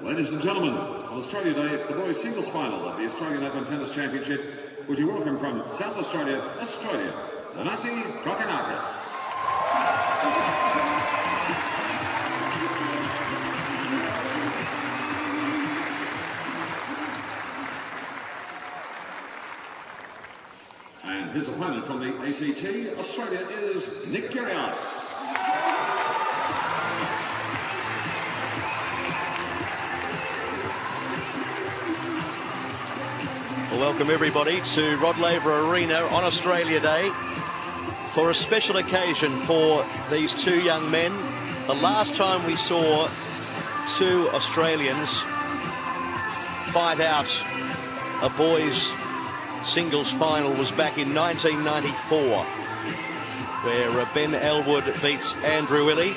Ladies and gentlemen, on Australia Day, it's the boys' singles final of the Australian Open Tennis Championship. Would you welcome from South Australia, Thanasis Kokkinakis. And his opponent from the ACT, Australia, is Kyrgios. Well, welcome everybody to Rod Laver Arena on Australia Day for a special occasion for these two young men. The last time we saw two Australians fight out a boys' singles final was back in 1994, where Ben Elwood beats Andrew Willey.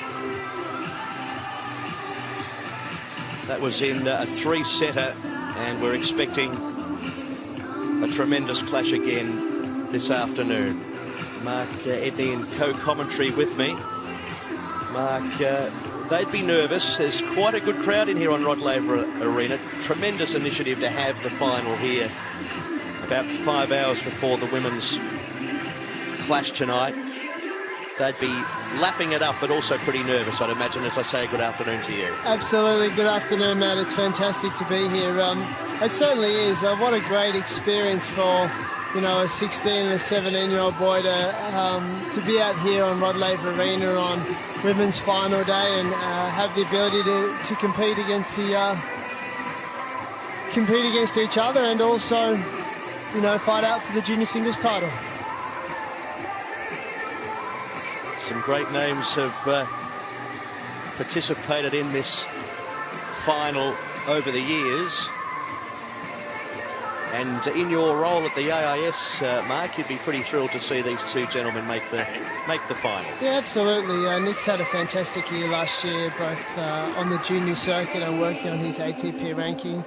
That was in a three-setter, and we're expecting a tremendous clash again this afternoon. Mark Edney in co-commentary with me. Mark, they'd be nervous. There's quite a good crowd in here on Rod Laver Arena. Tremendous initiative to have the final here about 5 hours before the women's clash tonight. They'd be lapping it up, but also pretty nervous, I'd imagine, as I say good afternoon to you. Absolutely. Good afternoon, Matt. It's fantastic to be here. It certainly is. What a great experience for, you know, a 16 and a 17-year-old boy to be out here on Rod Laver Arena on women's final day and have the ability to compete against each other and also, you know, fight out for the junior singles title. Some great names have participated in this final over the years. And in your role at the AIS, Mark, you'd be pretty thrilled to see these two gentlemen make the final. Yeah, absolutely. Nick's had a fantastic year last year, both on the junior circuit and working on his ATP ranking.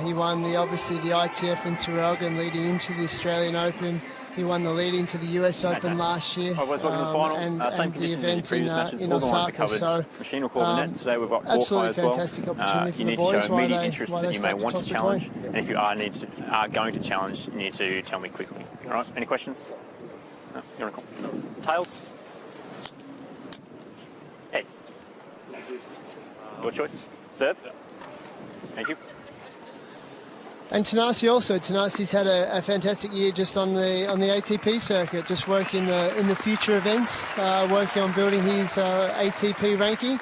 He won obviously the ITF in Terrelgan leading into the Australian Open. He won the lead into the US Open last year. I was looking at the final. And The event in Osaka. So machine will call the net. Today we've got absolutely fantastic opportunity for the boys. You need to show immediate interest that you may want to toss challenge. And if you are going to challenge, you need to tell me quickly. All right, any questions? No, you want to call? No. Tails? Heads. Your choice. Serve. Thank you. And Thanasi's had a fantastic year just on the ATP circuit, just working in the future events, working on building his ATP ranking,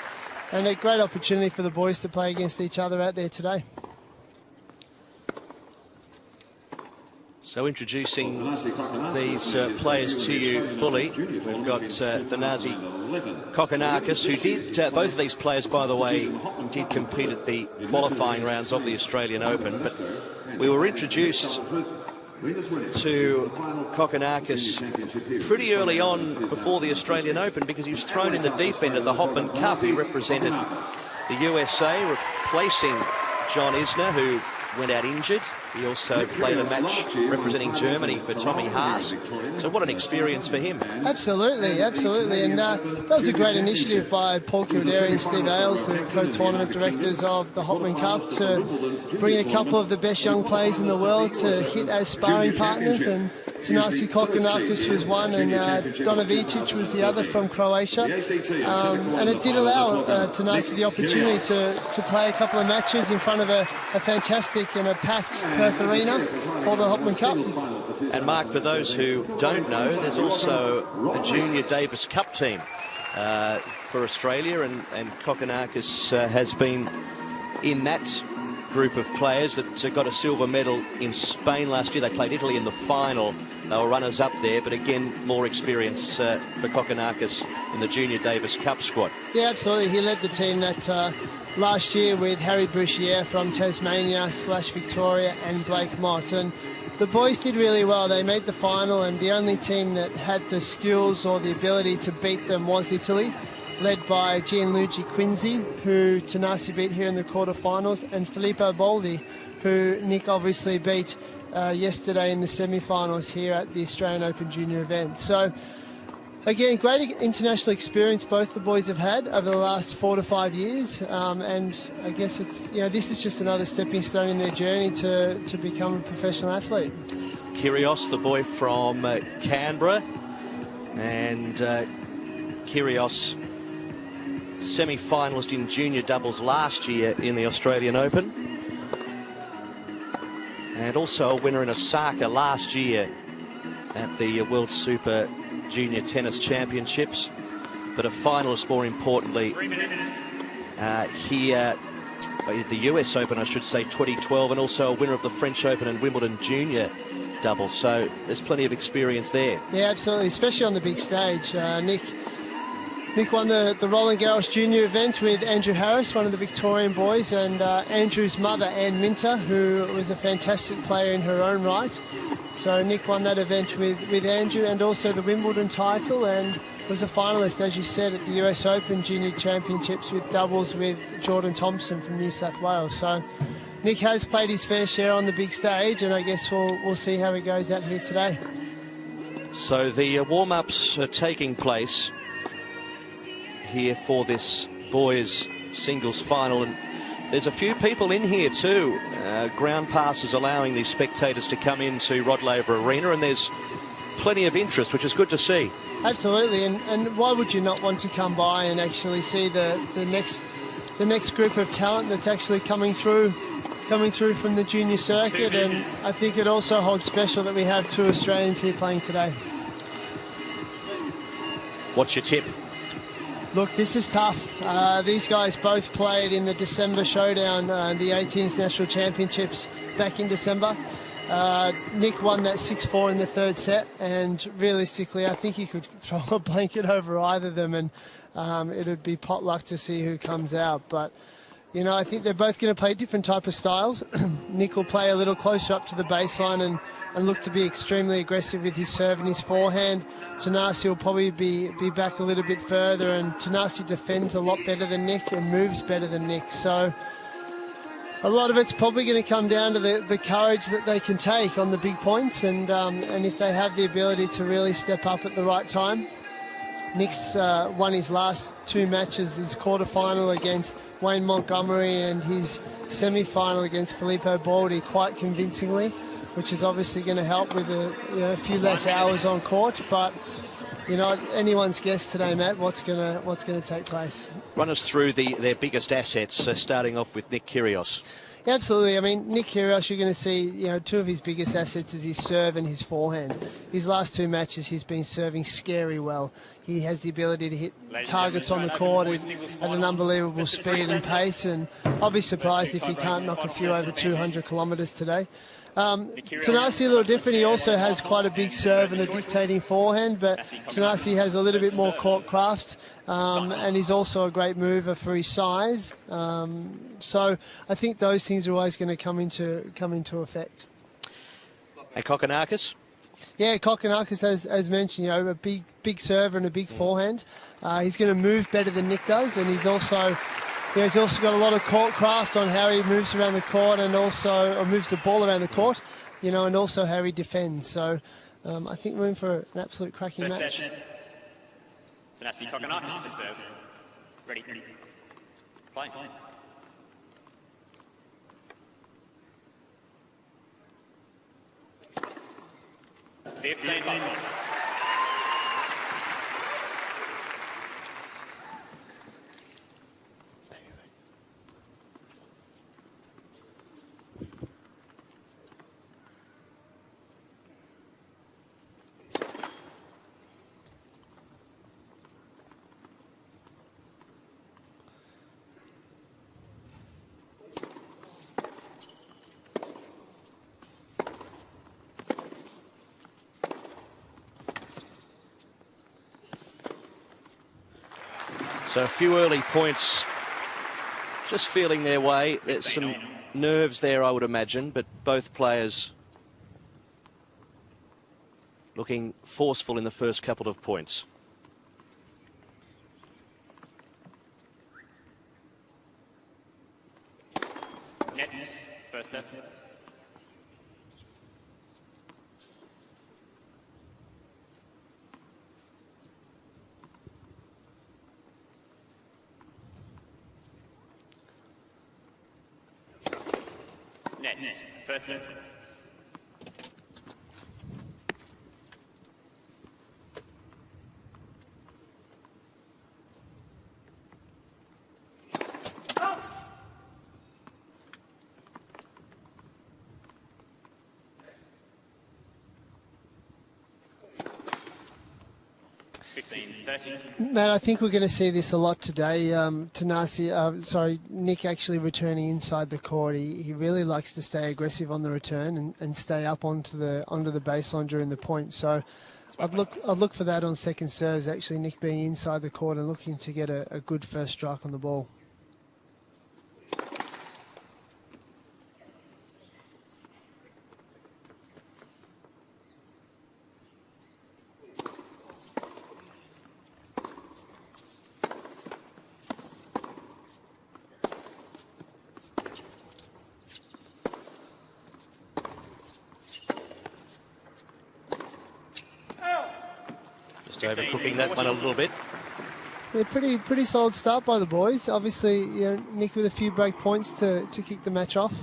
and a great opportunity for the boys to play against each other out there today. So introducing these players to you fully, we've got Thanasis Kokkinakis, who did, both of these players, by the way, did compete at the qualifying rounds of the Australian Open, but we were introduced to Kokkinakis pretty early on before the Australian Open because he was thrown in the deep end at the Hopman Cup. He represented the USA, replacing John Isner, who went out injured. He also played a match representing Germany for Tommy Haas. So what an experience for him. Absolutely, absolutely. And that was a great initiative by Paul Kildare and Steve Ailes, the co-tournament directors of the Hopman Cup, to bring a couple of the best young players in the world to hit as sparring partners. And Thanasis Kokkinakis was one, and Donovicic was the other from Croatia. And it did allow Thanasis the opportunity to play a couple of matches in front of a fantastic and a packed Perth Arena for the Hopman Cup. And Mark, for those who don't know, there's also a Junior Davis Cup team for Australia, and Kokkinakis has been in that group of players that got a silver medal in Spain last year. They played Italy in the final. They were runners-up there, but again, more experience for Kokkinakis in the Junior Davis Cup squad. Yeah, absolutely. He led the team that last year with Harry Bouchier from Tasmania / Victoria and Blake Mott. And the boys did really well. They made the final, and the only team that had the skills or the ability to beat them was Italy, led by Gianluigi Quinzi, who Thanasis beat here in the quarterfinals, and Filippo Boldi, who Nick obviously beat yesterday in the semi-finals here at the Australian Open Junior event. So Again, great international experience both the boys have had over the last 4 to 5 years, and I guess it's, this is just another stepping stone in their journey to become a professional athlete. Kyrgios, the boy from Canberra, and Kyrgios, semi-finalist in junior doubles last year in the Australian Open, and also a winner in Osaka last year at the World Super Junior Tennis Championships, but a finalist, more importantly, here at the US Open, I should say, 2012, and also a winner of the French Open and Wimbledon Junior doubles. So there's plenty of experience there. Yeah, absolutely, especially on the big stage. Nick won the Roland Garros Junior event with Andrew Harris, one of the Victorian boys, and Andrew's mother, Anne Minter, who was a fantastic player in her own right. So Nick won that event with Andrew, and also the Wimbledon title, and was a finalist, as you said, at the US Open Junior Championships with doubles with Jordan Thompson from New South Wales. So Nick has played his fair share on the big stage, and I guess we'll see how he goes out here today. So the warm-ups are taking place here for this boys singles final, and there's a few people in here too. Ground passes allowing the spectators to come into Rod Laver Arena, and there's plenty of interest, which is good to see. Absolutely, and why would you not want to come by and actually see the next group of talent that's actually coming through from the junior circuit? And I think it also holds special that we have 2 Australians here playing today. What's your tip? Look, this is tough. These guys both played in the December showdown, the 18s National Championships back in December. Nick won that 6-4 in the 3rd set, and realistically, I think you could throw a blanket over either of them, and it would be potluck to see who comes out. But, I think they're both going to play different type of styles. Nick will play a little closer up to the baseline and look to be extremely aggressive with his serve and his forehand. Thanasis will probably be back a little bit further, and Thanasis defends a lot better than Nick and moves better than Nick. So a lot of it's probably going to come down to the courage that they can take on the big points, and if they have the ability to really step up at the right time. Nick's won his last 2 matches, his quarterfinal against Wayne Montgomery and his semi-final against Filippo Baldi, quite convincingly, which is obviously going to help with a few less hours on court. But anyone's guess today, Matt, what's going to take place. Run us through their biggest assets, starting off with Nick Kyrgios. Yeah, absolutely. I mean, Nick Kyrgios, you're going to see, 2 of his biggest assets is his serve and his forehand. His last 2 matches, he's been serving scary well. He has the ability to hit targets on the court at an unbelievable speed and pace, and I'll be surprised if he can't knock a few over 200 kilometres today. Thanasis a little different. He also has quite a big serve and a dictating forehand, but Thanasis has a little bit more court craft, and he's also a great mover for his size. So I think those things are always going to come into effect. And Kokkinakis? Yeah, Kokkinakis, as mentioned, a big server and a big forehand. He's going to move better than Nick does, and he's also got a lot of court craft on how he moves around the court, and also moves the ball around the court, and also how he defends. So I think we're in for an absolute cracking match. Session. Thanasis Kokkinakis to serve. Ready. Play. 15-5. So a few early points, just feeling their way. There's some nerves there, I would imagine, but both players looking forceful in the first couple of points. Net, first set. Nets. First set. Matt, I think we're going to see this a lot today. Nick actually returning inside the court. He really likes to stay aggressive on the return and stay up onto the baseline during the point. So I'd look for that on second serves. Actually, Nick being inside the court and looking to get a good first strike on the ball. Overcooking that one a little bit. Yeah, pretty solid start by the boys. Obviously, Nick with a few break points to kick the match off.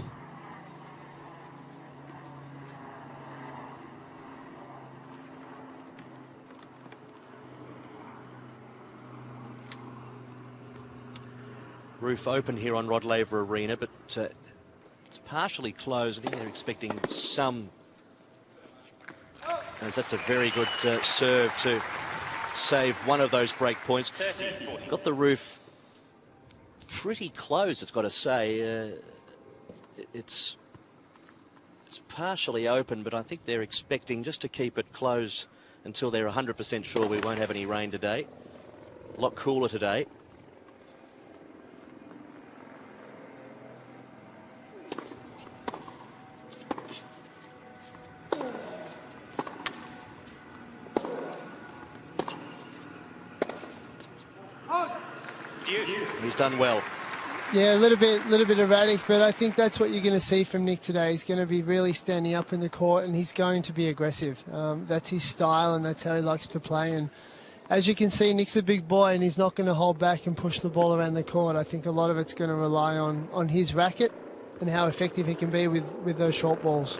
Roof open here on Rod Laver Arena, but it's partially closed. I think they're expecting some, as that's a very good serve to save one of those break points. Got the roof pretty closed, it's got to say. It's partially open, but I think they're expecting just to keep it closed until they're 100% sure we won't have any rain today. A lot cooler today. He's done well. Yeah, a little bit erratic, but I think that's what you're going to see from Nick today. He's going to be really standing up in the court, and he's going to be aggressive. That's his style, and that's how he likes to play. And as you can see, Nick's a big boy, and he's not going to hold back and push the ball around the court. I think a lot of it's going to rely on his racket and how effective he can be with those short balls.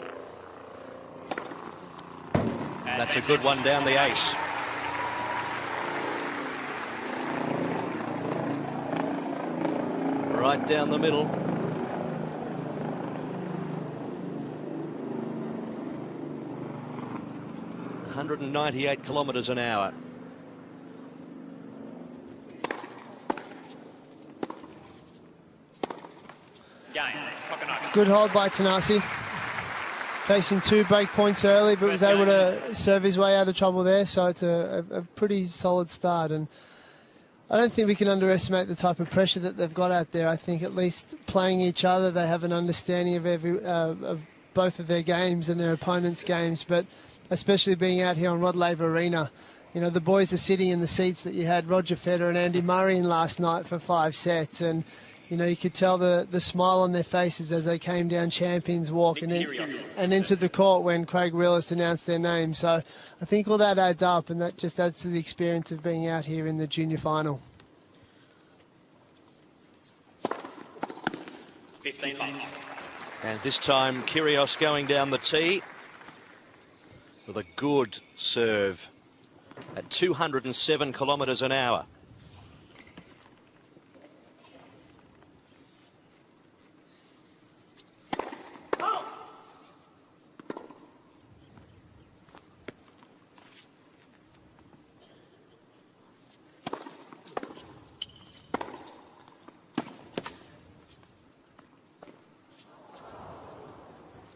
That's a good one down the ace. Right down the middle. ...198 kilometres an hour. Good hold by Thanasis. Facing 2 break points early, but was able to serve his way out of trouble there. So it's a pretty solid start. And I don't think we can underestimate the type of pressure that they've got out there. I think at least playing each other, they have an understanding of both of their games and their opponents' games, but especially being out here on Rod Laver Arena. The boys are sitting in the seats that you had Roger Federer and Andy Murray in last night for 5 sets, and you could tell the smile on their faces as they came down Champions Walk and entered the court when Craig Willis announced their name. So I think all that adds up, and that just adds to the experience of being out here in the junior final. 15 left. And this time Kyrgios going down the tee with a good serve at 207 kilometres an hour.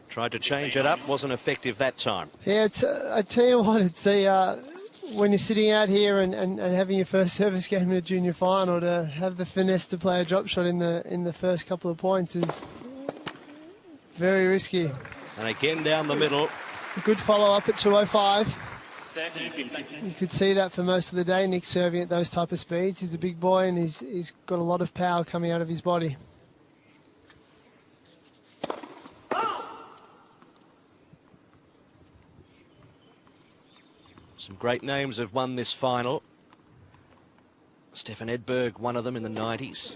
Tried to change it up, wasn't effective that time. Yeah, I tell you what, it's when you're sitting out here and having your first service game in a junior final, to have the finesse to play a drop shot in the first couple of points is very risky. And again down the middle. A good follow-up at 205. 30-15. You could see that for most of the day, Nick serving at those type of speeds. He's a big boy, and he's got a lot of power coming out of his body. Some great names have won this final. Stefan Edberg, one of them in the 90s.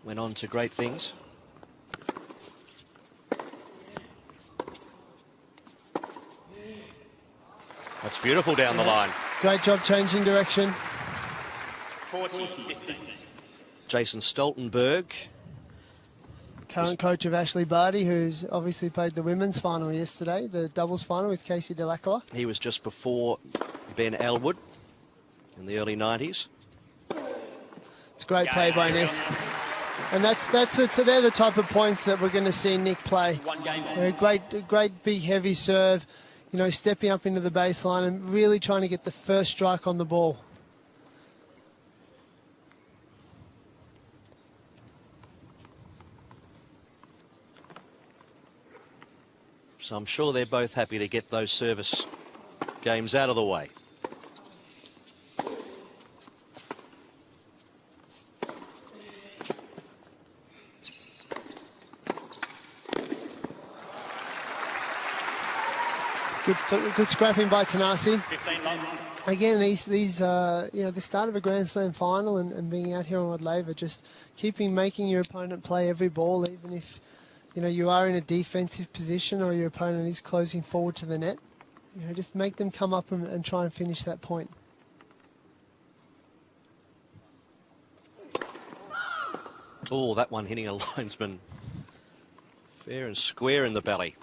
Went on to great things. That's beautiful down the line. Great job changing direction. 40-15. Jason Stoltenberg, Current coach of Ashley Barty, who's obviously played the women's final yesterday, the doubles final with Casey Delacroix. he was just before Ben Elwood in the early 90s. It's a great play by Nick. And they're the type of points that we're going to see Nick play. A great big heavy serve, you know, stepping up into the baseline and really trying to get the first strike on the ball. So I'm sure they're both happy to get those service games out of the way. Good scrapping by Thanasis. 15 long. Again, these you know, the start of a Grand Slam final and being out here on Rod Laver, just making your opponent play every ball, even if, you know, you are in a defensive position or your opponent is closing forward to the net. You know, just make them come up and try and finish that point. Oh, that one hitting a linesman fair and square in the belly.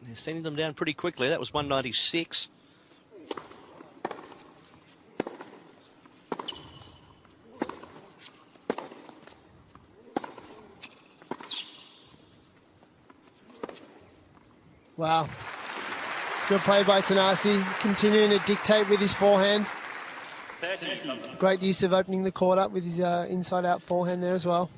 They're sending them down pretty quickly. That was 196. Wow. It's good play by Thanasis, continuing to dictate with his forehand. 30. Great use of opening the court up with his inside-out forehand there as well.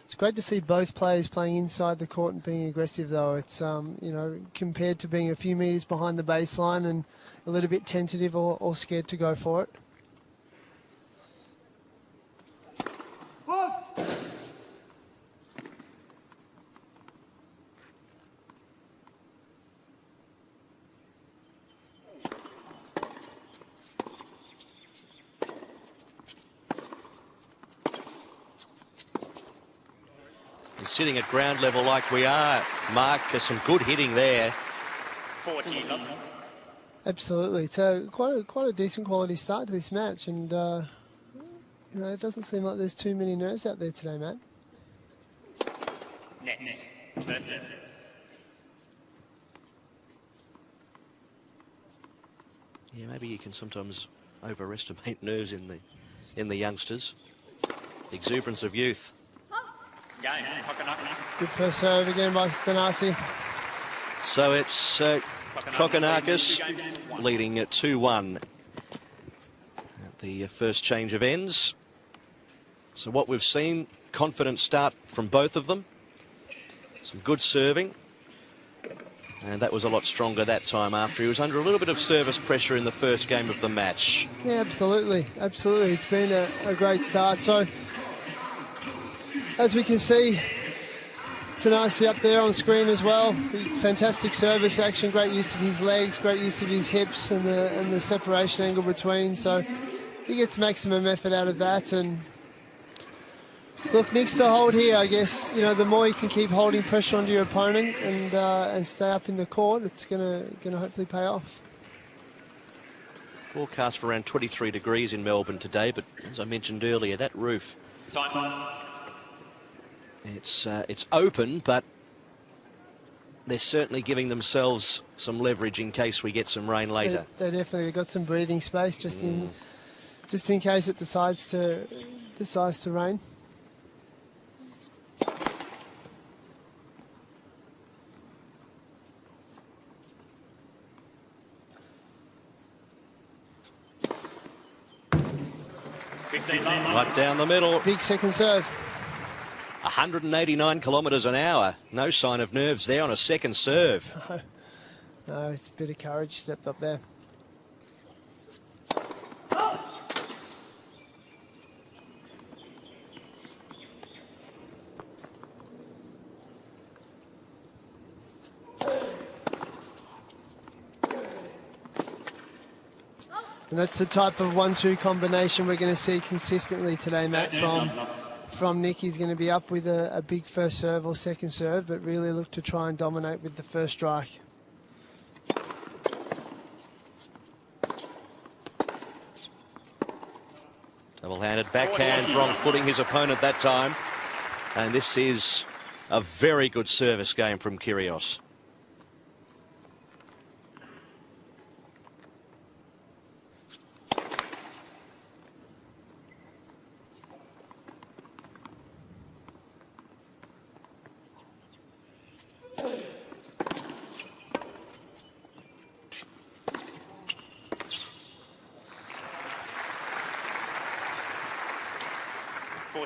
It's great to see both players playing inside the court and being aggressive, though. It's, you know, compared to being a few metres behind the baseline and a little bit tentative or scared to go for it. Sitting at ground level like we are, Mark, some good hitting there. 40. Absolutely. It's quite a decent quality start to this match, and you know, it doesn't seem like there's too many nerves out there today, Matt. Next. First set. Yeah, maybe you can sometimes overestimate nerves in the youngsters. Exuberance of youth. Game. Kokkinakis. Good first serve again by Thanasis. So it's Kokkinakis leading at 2-1 at the first change of ends. So what we've seen, confident start from both of them. Some good serving. And that was a lot stronger that time after he was under a little bit of service pressure in the first game of the match. Yeah, absolutely. Absolutely. It's been a great start. So, as we can see, Thanasis up there on screen as well. Fantastic service action, great use of his legs, great use of his hips and the separation angle between. So he gets maximum effort out of that. And look, Nick's to hold here, I guess. You know, the more you can keep holding pressure onto your opponent and stay up in the court, it's gonna hopefully pay off. Forecast for around 23 degrees in Melbourne today, but as I mentioned earlier, that roof. Time. It's open, but they're certainly giving themselves some leverage in case we get some rain later. They definitely got some breathing space just in case it decides to rain. Right down the middle. Big second serve. 189 kilometres an hour. No sign of nerves there on a second serve. No, it's a bit of courage stepped up there. And that's the type of 1-2 combination we're going to see consistently today, Matt, from Nick. He's going to be up with a big first serve or second serve, but really look to try and dominate with the first strike. Double-handed backhand, wrong footing his opponent that time. And this is a very good service game from Kyrgios.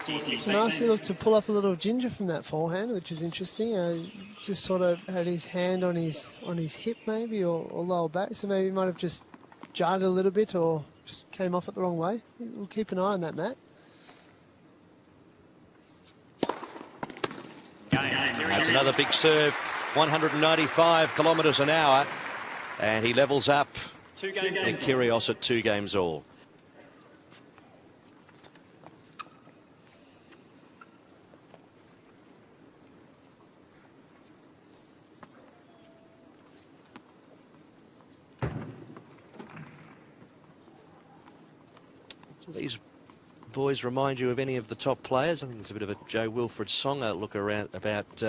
Thanasis looked to pull up a little ginger from that forehand, which is interesting. Just sort of had his hand on his hip maybe, or lower back, so maybe he might have just jarred a little bit or just came off it the wrong way. We'll keep an eye on that, Matt. That's another big serve, 195 kilometres an hour, and he levels up Kyrgios at 2 games all. These boys remind you of any of the top players? I think it's a bit of a Joe Wilfred song look around about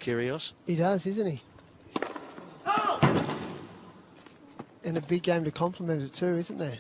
Kyrgios. He does, isn't he? And a big game to complement it too, isn't there?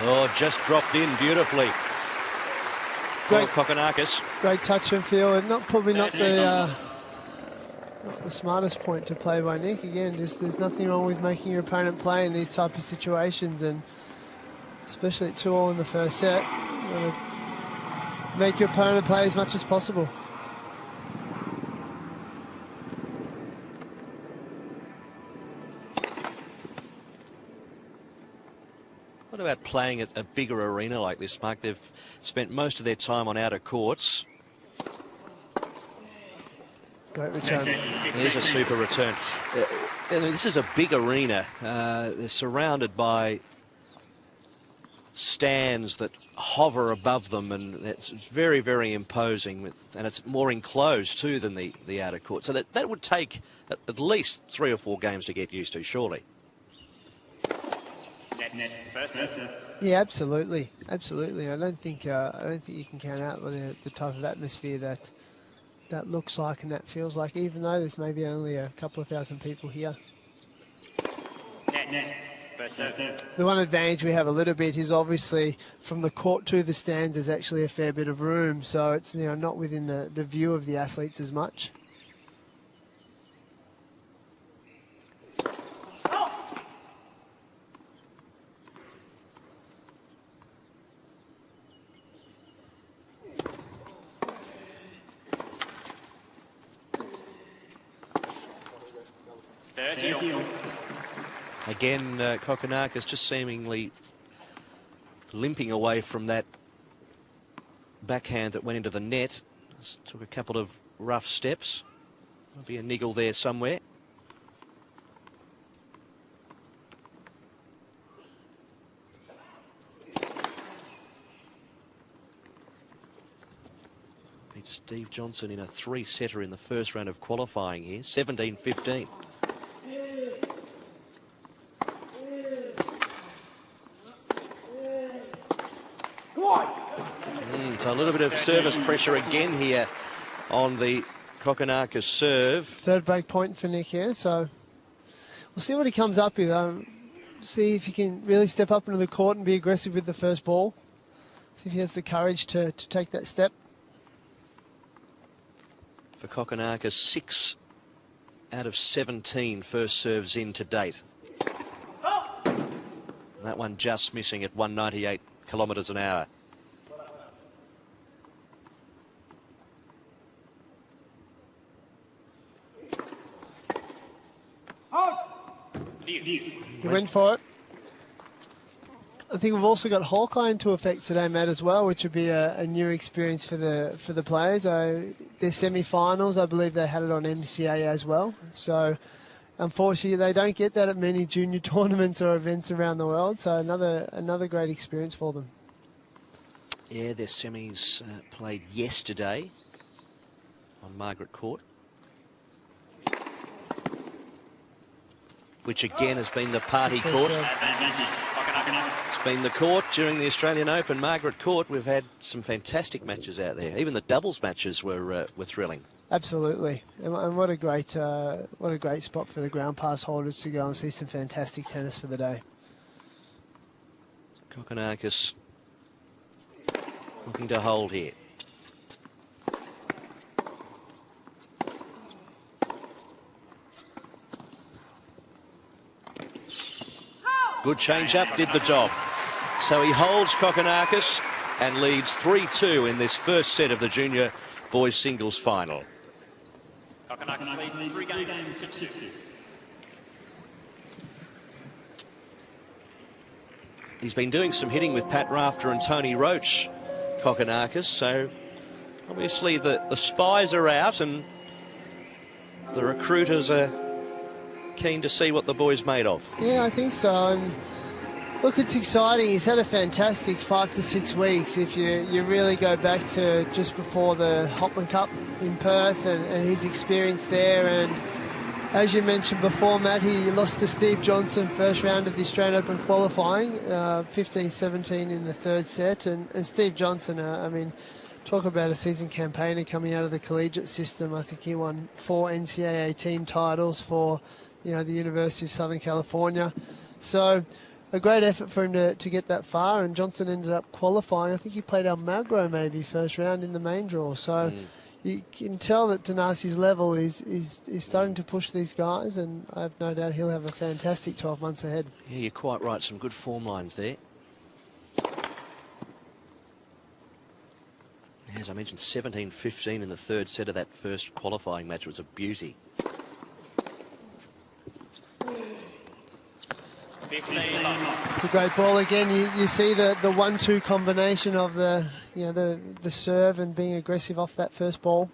Oh, just dropped in beautifully. Great Kokkinakis. Great touch and feel, and probably not the smartest point to play by Nick. Again, there's nothing wrong with making your opponent play in these type of situations, and especially at 2-all in the first set, you want to make your opponent play as much as possible. What about playing at a bigger arena like this, Mark? They've spent most of their time on outer courts. Great return. Here's a super return. I mean, this is a big arena. They're surrounded by stands that hover above them, and it's very, very imposing. And it's more enclosed too than the outer court. So that would take at least 3 or 4 games to get used to, surely. Yeah, absolutely. I don't think you can count out the type of atmosphere that looks like and that feels like, even though there's maybe only a couple of thousand people here. The one advantage we have a little bit is obviously from the court to the stands there's actually a fair bit of room, so it's not within the view of the athletes as much. Again, Kokkinakis just seemingly limping away from that backhand that went into the net. Just took a couple of rough steps. There'll be a niggle there somewhere. Beat Steve Johnson in a 3-setter in the first round of qualifying here, 17-15. So a little bit of service pressure again here on the Kokkinakis serve. Third break point for Nick here, so we'll see what he comes up with. See if he can really step up into the court and be aggressive with the first ball. See if he has the courage to take that step. For Kokkinakis, 6 out of 17 first serves in to date. That one just missing at 198 kilometres an hour. He went for it. I think we've also got Hawkeye into effect today, Matt, as well, which would be a new experience for the players. Their semi-finals, I believe they had it on MCA as well. So, unfortunately, they don't get that at many junior tournaments or events around the world. So, another great experience for them. Yeah, their semis played yesterday on Margaret Court, which again has been the party court. It's been the court during the Australian Open, Margaret Court. We've had some fantastic matches out there. Even the doubles matches were thrilling. Absolutely, and what a great spot for the ground pass holders to go and see some fantastic tennis for the day. Kokkinakis looking to hold here. Good change-up, did the job. So he holds Kokkinakis and leads 3-2 in this first set of the junior boys singles final. Kokkinakis leads 3 games to 2. He's been doing some hitting with Pat Rafter and Tony Roach, Kokkinakis, so obviously the spies are out and the recruiters are keen to see what the boy's made of. Yeah, I think so. And look, it's exciting. He's had a fantastic 5 to 6 weeks. If you really go back to just before the Hopman Cup in Perth and his experience there, and as you mentioned before, Matt, he lost to Steve Johnson first round of the Australian Open qualifying, 15-17 in the third set. And Steve Johnson, I mean, talk about a seasoned campaigner coming out of the collegiate system. I think he won 4 NCAA team titles for the University of Southern California. So a great effort for him to get that far, and Johnson ended up qualifying. I think he played Almagro maybe first round in the main draw. So you can tell that Thanasis' level is starting to push these guys, and I have no doubt he'll have a fantastic 12 months ahead. Yeah, you're quite right. Some good form lines there. As I mentioned, 17-15 in the third set of that first qualifying match. Was a beauty. 15. It's a great ball again. You see the 1-2 combination of the serve and being aggressive off that first ball.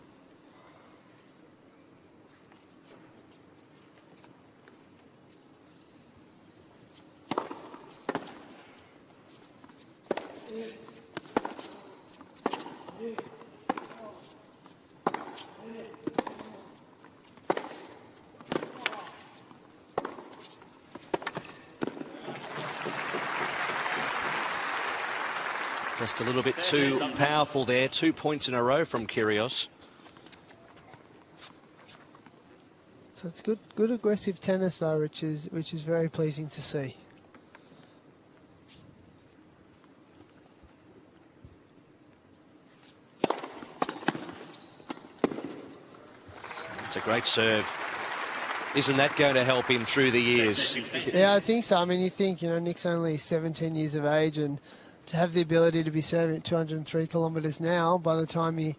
Just a little bit too powerful there. 2 points in a row from Kyrgios. So it's good aggressive tennis though, which is very pleasing to see. It's a great serve. Isn't that going to help him through the years? Yeah, I think so. I mean, you think, Nick's only 17 years of age, and to have the ability to be serving at 203 kilometres now, by the time you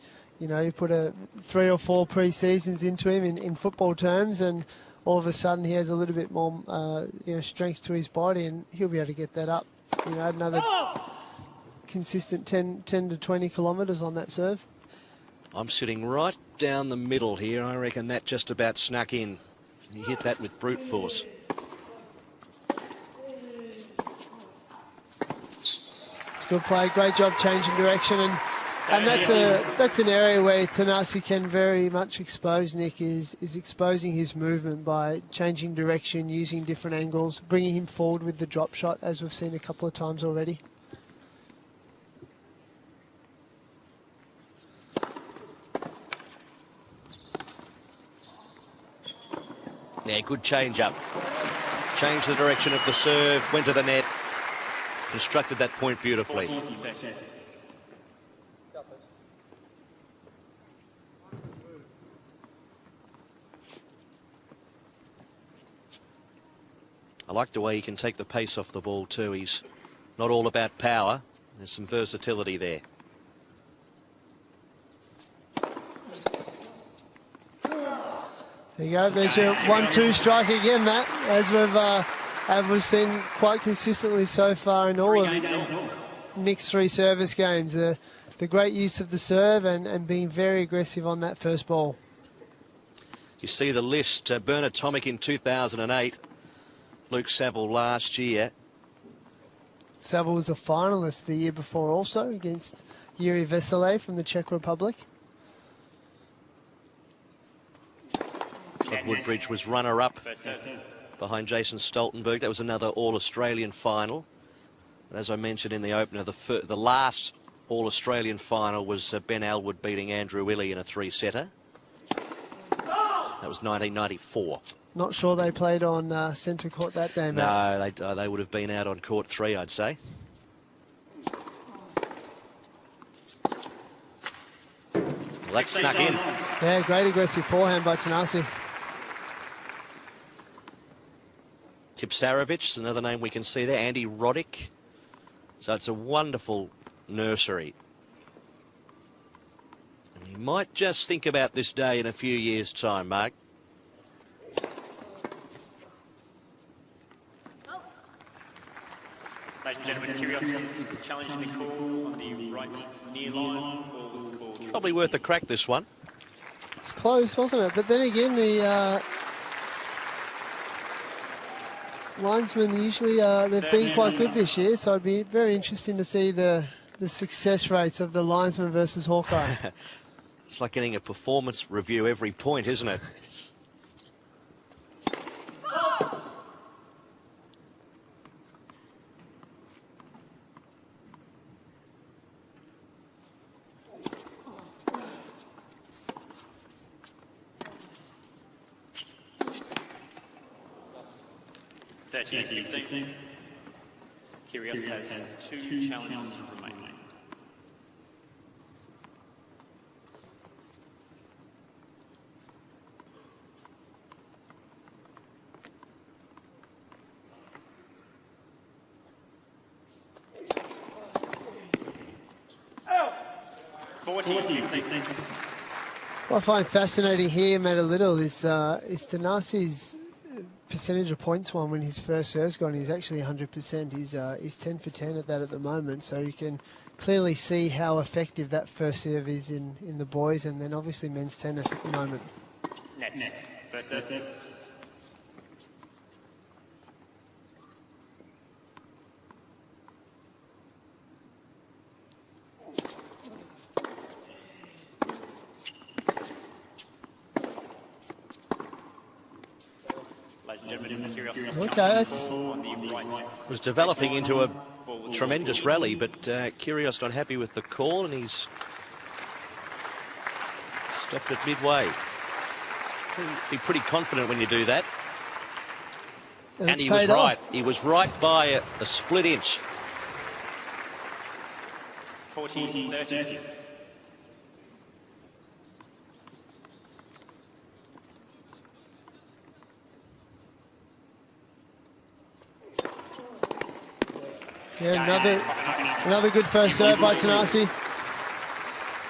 put 3 or 4 pre-seasons into him in football terms, and all of a sudden he has a little bit more strength to his body, and he'll be able to get that up. Add another consistent 10 to 20 kilometres on that serve. I'm sitting right down the middle here. I reckon that just about snuck in. He hit that with brute force. Good play, great job changing direction, and that's an area where Thanasis can very much expose Nick, is exposing his movement by changing direction, using different angles, bringing him forward with the drop shot, as we've seen a couple of times already. Yeah, good change up. Changed the direction of the serve, went to the net. Constructed that point beautifully. I like the way he can take the pace off the ball too. He's not all about power. There's some versatility there. There you go. There's your 1-2 strike again, Matt, as we've seen quite consistently so far in all of Nick's 3 service games. The great use of the serve and being very aggressive on that first ball. You see the list. Bernard Tomic in 2008. Luke Saville last year. Saville was a finalist the year before also against Yuri Vesely from the Czech Republic. Todd Woodbridge was runner-up behind Jason Stoltenberg. That was another All-Australian final. As I mentioned in the opener, the last All-Australian final was Ben Alwood beating Andrew Willey in a 3-setter. That was 1994. Not sure they played on centre court that day, Matt. No, they would have been out on court 3, I'd say. Well, that snuck in. Yeah, great aggressive forehand by Thanasis. Tipsarevic, another name we can see there. Andy Roddick. So it's a wonderful nursery. And you might just think about this day in a few years' time, Mark. Ladies and gentlemen, Kyrgios challenging the call on the right near line. Ball was called. Probably worth a crack, this one. It's close, wasn't it? But then again, the linesmen usually they've been quite good this year, so it'd be very interesting to see the success rates of the linesman versus Hawkeye. It's like getting a performance review every point, isn't it? Kyrgios has 2 challenges remaining. What I find fascinating here, Matt, a little, is Thanasis' percentage of points won when his first serve's gone. He's actually 100%. He's 10 for 10 at that at the moment. So you can clearly see how effective that first serve is in the boys, and then obviously men's tennis at the moment. Next. First serve. Okay, that's... It was developing into a tremendous rally, but Kyrgios not happy with the call, and he's stopped it midway. Be pretty confident when you do that. And he was right. He was right by a split inch. 14-30. Yeah, another good first serve by Thanasis.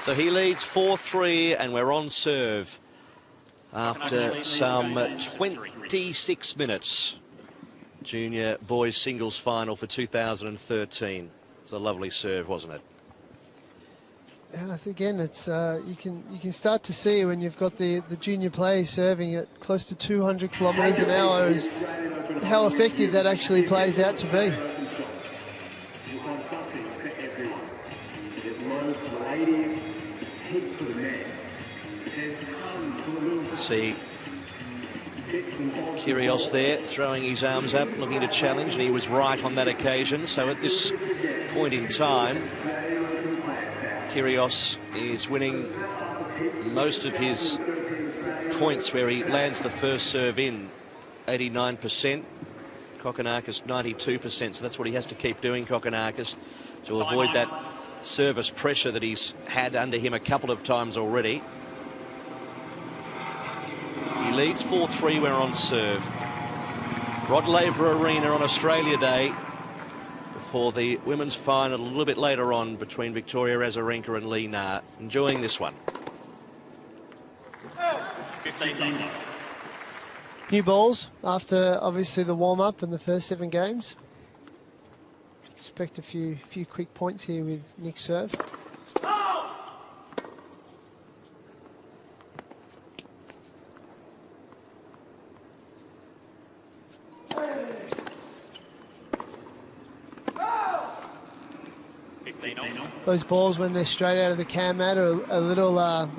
So he leads 4-3, and we're on serve after some 26 minutes. Junior boys singles final for 2013. It's a lovely serve, wasn't it? And I think again, it's you can start to see when you've got the junior players serving at close to 200 kilometres an hour is how effective that actually plays out to be. See Kyrgios there throwing his arms up, looking to challenge, and he was right on that occasion. So at this point in time, Kyrgios is winning most of his points where he lands the first serve in, 89%. Kokkinakis 92%, so that's what he has to keep doing, Kokkinakis, to avoid that service pressure that he's had under him a couple of times already. He leads 4-3, we're on serve. Rod Laver Arena on Australia Day before the women's final a little bit later on between Victoria Azarenka and Lee Na. Enjoying this one. 15. New balls after obviously the warm-up and the first 7 games. Expect a few quick points here with Nick's serve. Those balls, when they're straight out of the cam mat, are a little, a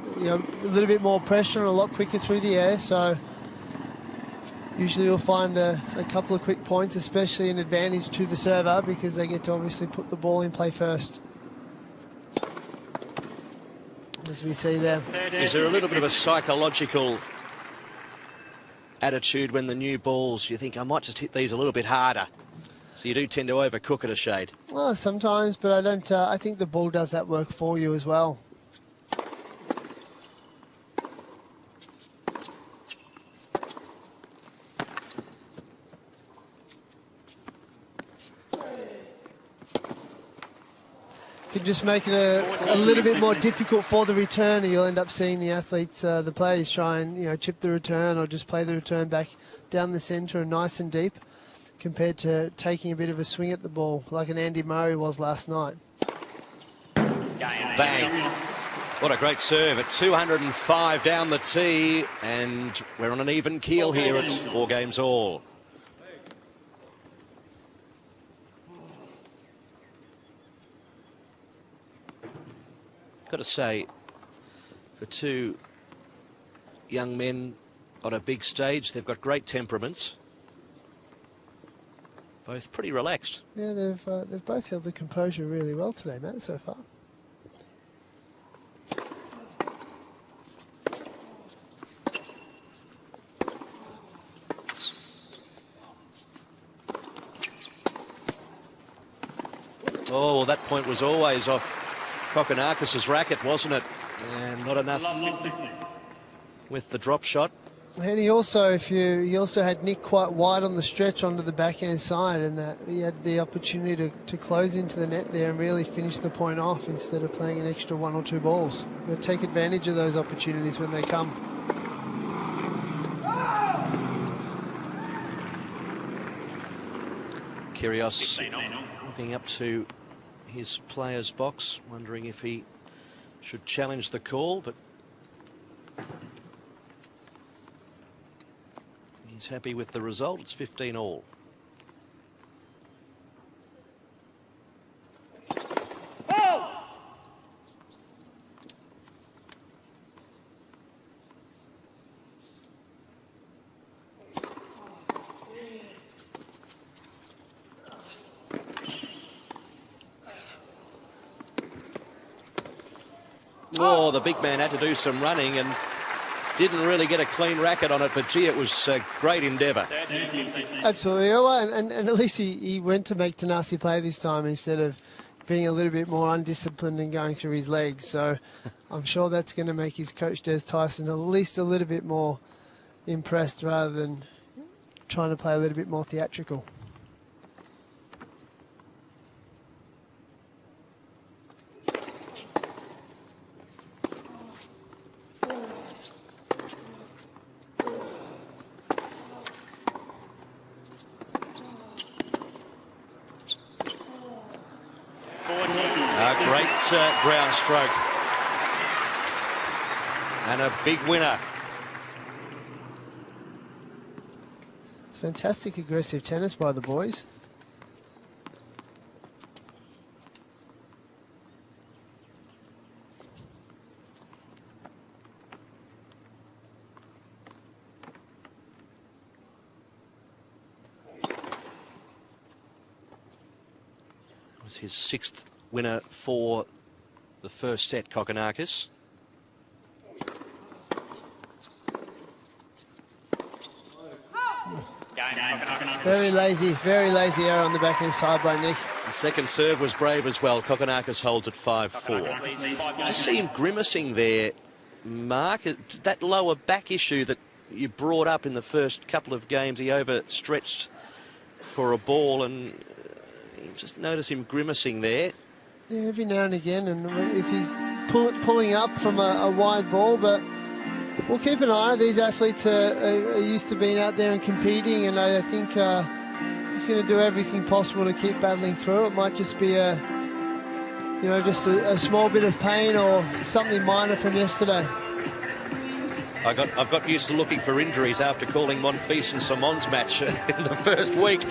little bit more pressure and a lot quicker through the air. So usually you'll find a couple of quick points, especially an advantage to the server, because they get to obviously put the ball in play first. As we see there. Is there a little bit of a psychological attitude when the new balls, you think, I might just hit these a little bit harder? So you do tend to overcook it a shade. Well, sometimes, but I don't. I think the ball does that work for you as well. Could just make it a little bit more difficult for the return, and you'll end up seeing the athletes, the players, try and chip the return or just play the return back down the centre and nice and deep, compared to taking a bit of a swing at the ball like an Andy Murray was last night. Bang. What a great serve at 205 down the tee, and we're on an even keel here. It's 4 games all. Got to say, for 2 young men on a big stage, they've got great temperaments. Both pretty relaxed. Yeah, they've both held the composure really well today, Matt, so far. Oh, well, that point was always off Kokkinakis' racket, wasn't it? And not enough with the drop shot. And he also, he also had Nick quite wide on the stretch onto the backhand side, and that he had the opportunity to close into the net there and really finish the point off instead of playing an extra 1 or 2 balls. You'll take advantage of those opportunities when they come. Kyrgios looking up to his player's box, wondering if he should challenge the call, but he's happy with the result. It's 15 all. Oh, the big man had to do some running and didn't really get a clean racket on it, but gee, it was a great endeavour. Absolutely, and at least he went to make Thanasis play this time instead of being a little bit more undisciplined and going through his legs. So I'm sure that's going to make his coach Des Tyson at least a little bit more impressed, rather than trying to play a little bit more theatrical. Ground stroke and a big winner. It's fantastic aggressive tennis by the boys. It was his 6th winner for the first set, Kokkinakis. Very lazy error on the backhand side by Nick. The second serve was brave as well. Kokkinakis holds at 5-4. Just see him grimacing there, Mark. That lower back issue that you brought up in the first couple of games, he overstretched for a ball, and you just notice him grimacing there. Yeah, every now and again, and if he's pulling up from a wide ball, but we'll keep an eye on it. These athletes are used to being out there and competing, and I think he's going to do everything possible to keep battling through. It might just be just a small bit of pain or something minor from yesterday. I've got used to looking for injuries after calling Monfils and Simon's match in the first week.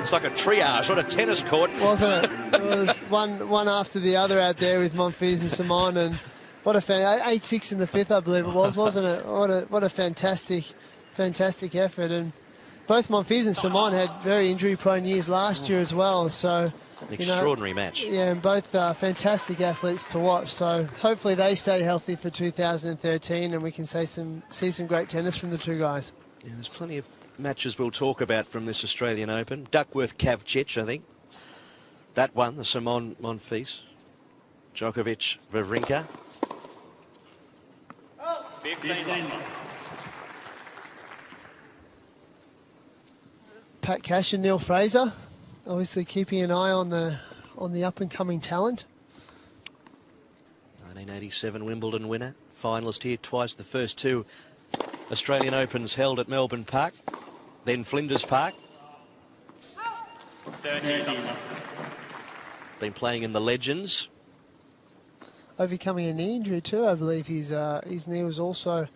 It's like a triage on a tennis court. Wasn't it? It was one after the other out there with Monfils and Simon, and what a 8-6 in the fifth, I believe it was, wasn't it? What a fantastic effort. And both Monfils and Simon had very injury-prone years last year as well, so an extraordinary match. Yeah, and both fantastic athletes to watch. So hopefully they stay healthy for 2013, and we can see some great tennis from the two guys. Yeah, there's plenty of matches we'll talk about from this Australian Open. Duckworth-Kavcic, I think. That one, the Simon Monfils. Djokovic-Wawrinka. 15. Pat Cash and Neil Fraser, obviously keeping an eye on the up-and-coming talent. 1987 Wimbledon winner, finalist here twice, the first two Australian Opens held at Melbourne Park, then Flinders Park. 30. Been playing in the Legends. Overcoming a knee injury too, I believe. His knee was also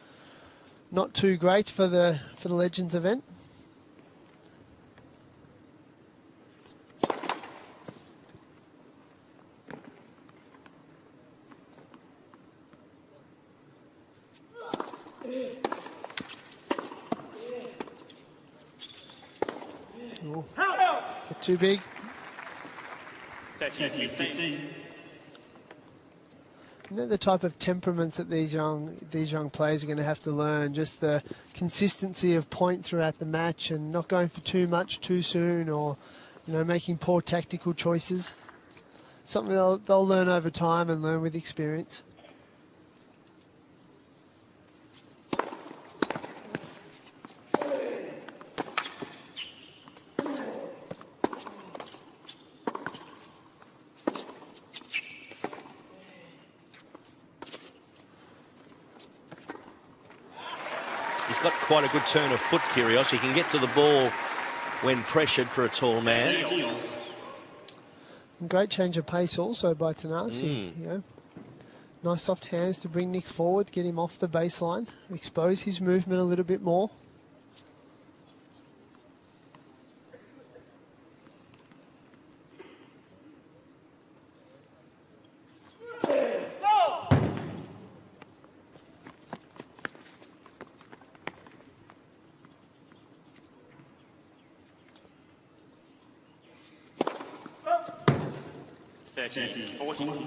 not too great for the Legends event. Too big. 15. And they're the type of temperaments that these young players are going to have to learn. Just the consistency of point throughout the match, and not going for too much too soon, or making poor tactical choices. Something they'll learn over time and learn with experience. He's got quite a good turn of foot, Kyrgios. He can get to the ball when pressured for a tall man. And great change of pace also by Thanasis. Nice soft hands to bring Nick forward, get him off the baseline, expose his movement a little bit more.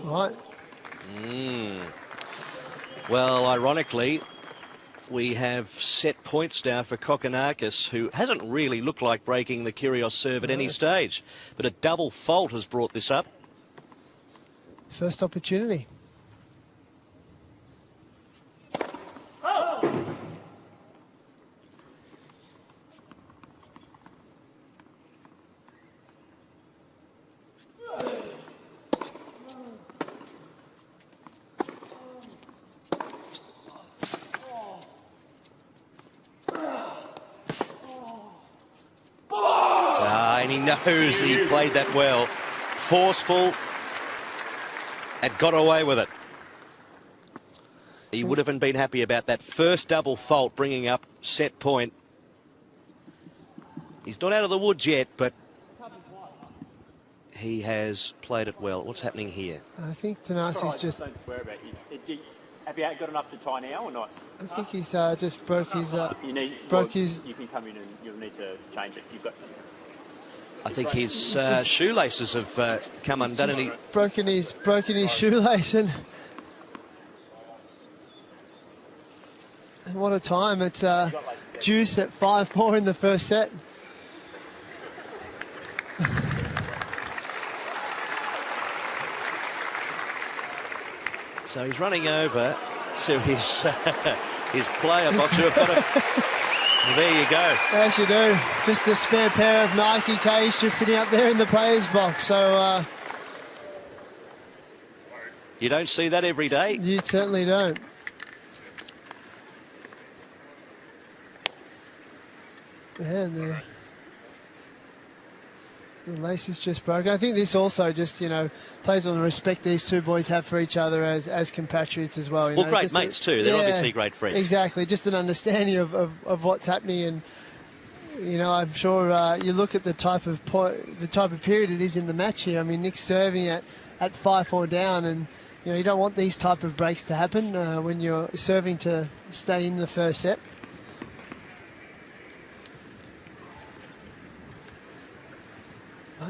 Right. Well, ironically, we have set points now for Kokkinakis, who hasn't really looked like breaking the Kyrgios serve at any stage, but a double fault has brought this up. First opportunity. And he knows he played that well. Forceful and got away with it. He would have been happy about that first double fault, bringing up set point. He's not out of the woods yet, but he has played it well. What's happening here? I think Thanasis just... Don't swear about you. Have you got enough to tie now or not? I think he's just broke his... You can come in and you'll need to change it. You've got... I think his shoelaces have come undone, and he broken his shoelace, and what a time! It's deuce at 5-4 in the first set. So he's running over to his his player box. Who have got a Well, there you go. As you do. Just a spare pair of Nike K's just sitting up there in the players' box. So you don't see that every day. You certainly don't. And the lace is just broken. I think this also just, plays on the respect these two boys have for each other as compatriots as well. Well, great mates too. They're obviously great friends. Exactly. Just an understanding of what's happening. And, I'm sure you look at the type of period it is in the match here. I mean, Nick's serving at 5-4 down, and, you don't want these type of breaks to happen when you're serving to stay in the first set.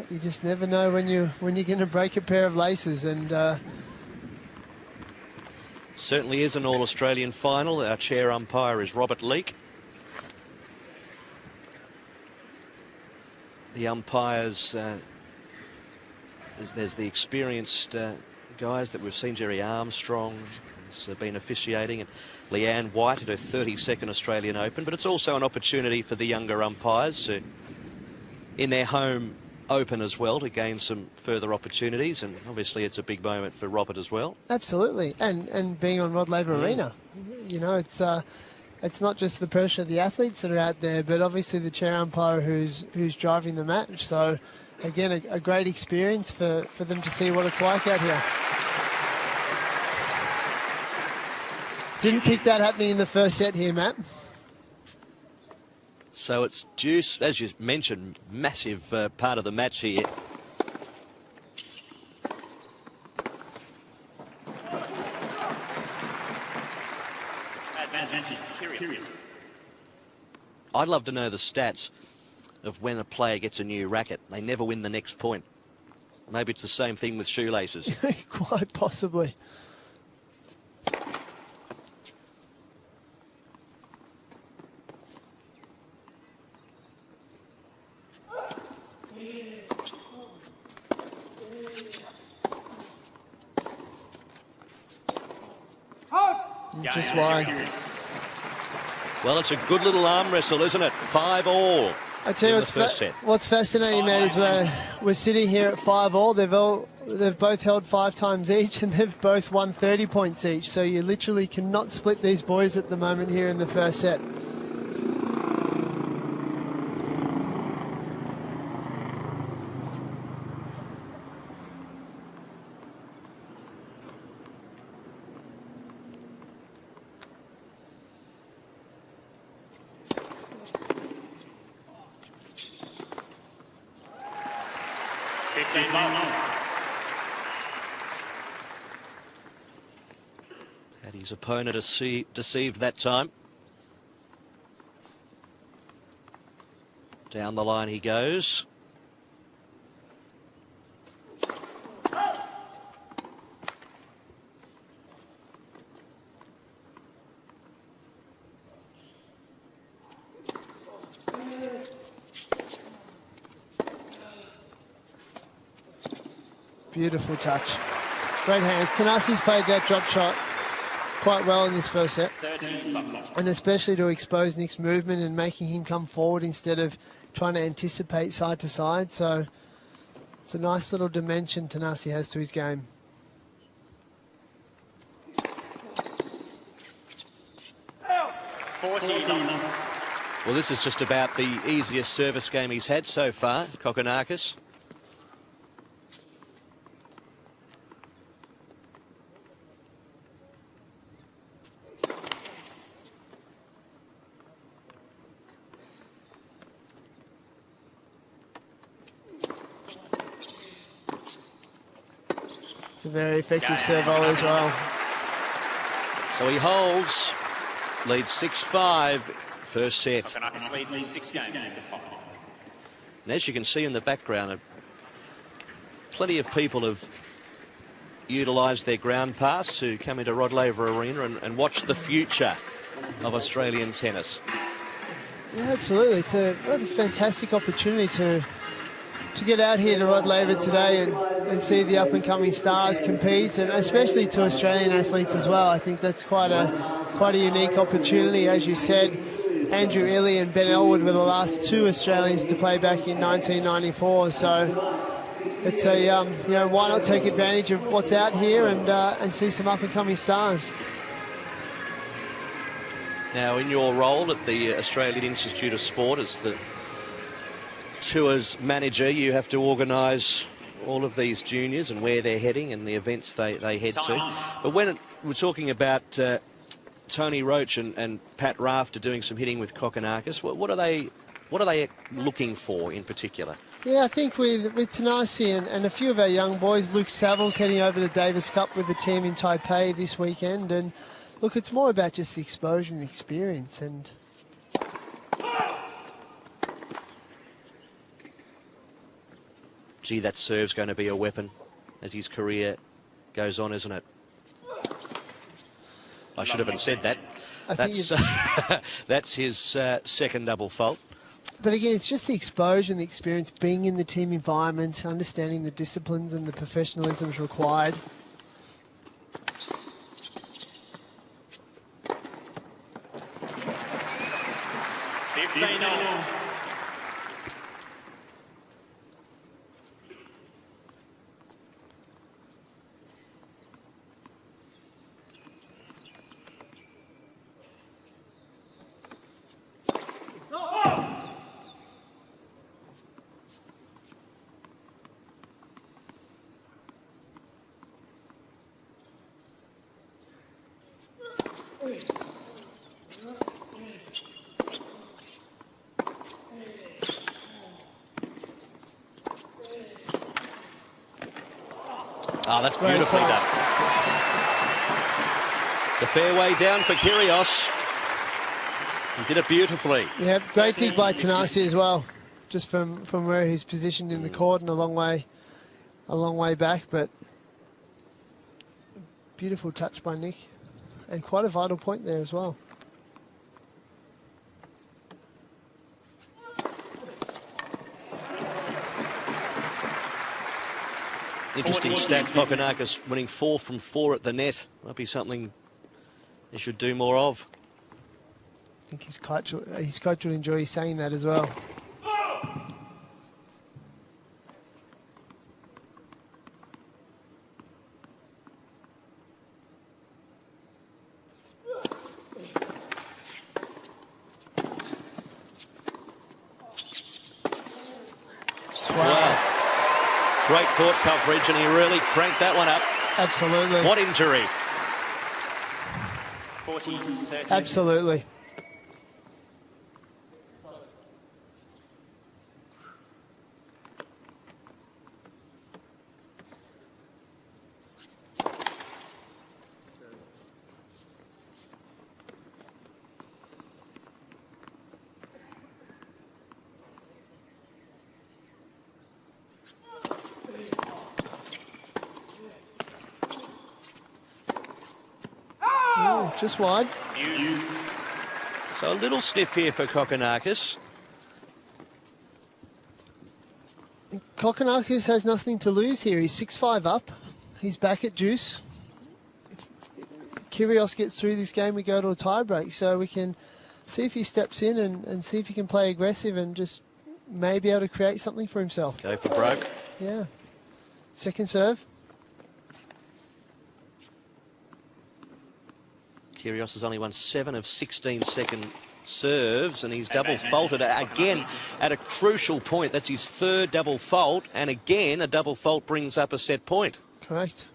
You just never know when you're going to break a pair of laces, and certainly is an All-Australian final. Our chair umpire is Robert Leake. The umpires, there's the experienced guys that we've seen. Jerry Armstrong has been officiating, and Leanne White at her 32nd Australian Open. But it's also an opportunity for the younger umpires to, in their home Open as well, to gain some further opportunities, and obviously it's a big moment for Robert as well. Absolutely, and being on Rod Laver Arena, it's not just the pressure of the athletes that are out there, but obviously the chair umpire who's driving the match. So again, a great experience for them to see what it's like out here. Didn't pick that happening in the first set here, Matt. So it's deuce, as you mentioned, massive part of the match here. I'd love to know the stats of when a player gets a new racket. They never win the next point. Maybe it's the same thing with shoelaces. Quite possibly. Just wide. Well, it's a good little arm wrestle, isn't it? 5-all. I tell you what's fascinating, Matt, is we're sitting here at 5-all. They've both held 5 times each, and they've both won 30 points each. So you literally cannot split these boys at the moment here in the first set. Had his opponent deceived that time. Down the line he goes. Beautiful touch. Great hands. Thanasis played that drop shot quite well in this first set. And especially to expose Nick's movement and making him come forward instead of trying to anticipate side to side. So it's a nice little dimension Thanasis has to his game. Well, this is just about the easiest service game he's had so far, Kokkinakis. It's a very effective serve volley as well. So he holds, leads 6-5, first set. Kokkinakis leads 6 games to 5. And as you can see in the background, plenty of people have utilised their ground pass to come into Rod Laver Arena and watch the future of Australian tennis. Yeah, absolutely. It's a fantastic opportunity to get out here to Rod Laver today and see the up-and-coming stars compete, and especially to Australian athletes as well. I think that's quite a unique opportunity. As you said, Andrew Illey and Ben Elwood were the last two Australians to play back in 1994. So it's a, you know, why not take advantage of what's out here and see some up-and-coming stars. Now, in your role at the Australian Institute of Sport as the tour's manager, you have to organise all of these juniors and where they're heading and the events they head to. But when we're talking about Tony Roach and Pat Rafter doing some hitting with Kokkinakis, what are they looking for in particular? Yeah, I think with Thanasis and a few of our young boys, Luke Saville's heading over to Davis Cup with the team in Taipei this weekend, and look, it's more about just the exposure and the experience. And gee, that serve's going to be a weapon as his career goes on, isn't it? I should have said that. That's his second double fault. But again, it's just the exposure and the experience, being in the team environment, understanding the disciplines and the professionalisms required. Oh, that's beautifully done. It's a fair way down for Kyrgios. He did it beautifully. Yeah, great dig by Thanasis as well, just from where he's positioned in the court and a long way back, but beautiful touch by Nick, and quite a vital point there as well. Interesting stat, Kokkinakis winning 4 from 4 at the net. Might be something he should do more of. I think his coach will enjoy saying that as well. Wow. Great court coverage, and he really cranked that one up. Absolutely. What injury? 40-30. Absolutely. Oh, just wide. So a little stiff here for Kokkinakis. Kokkinakis has nothing to lose here. He's 6-5 up. He's back at deuce. If Kyrgios gets through this game, we go to a tie break. So we can see if he steps in and see if he can play aggressive and just maybe able to create something for himself. Go for broke. Yeah. Second serve. Kyrgios has only won 7 of 16 second serves, and he's double faulted again at a crucial point. That's his third double fault, and again a double fault brings up a set point. Correct.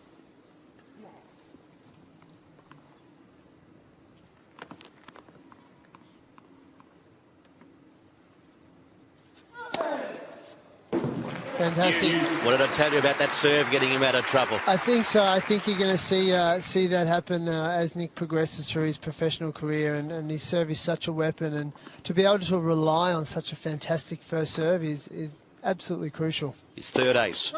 Fantastic. What did I tell you about that serve getting him out of trouble? I think so. I think you're going to see that happen as Nick progresses through his professional career, and his serve is such a weapon, and to be able to rely on such a fantastic first serve is absolutely crucial. His third ace.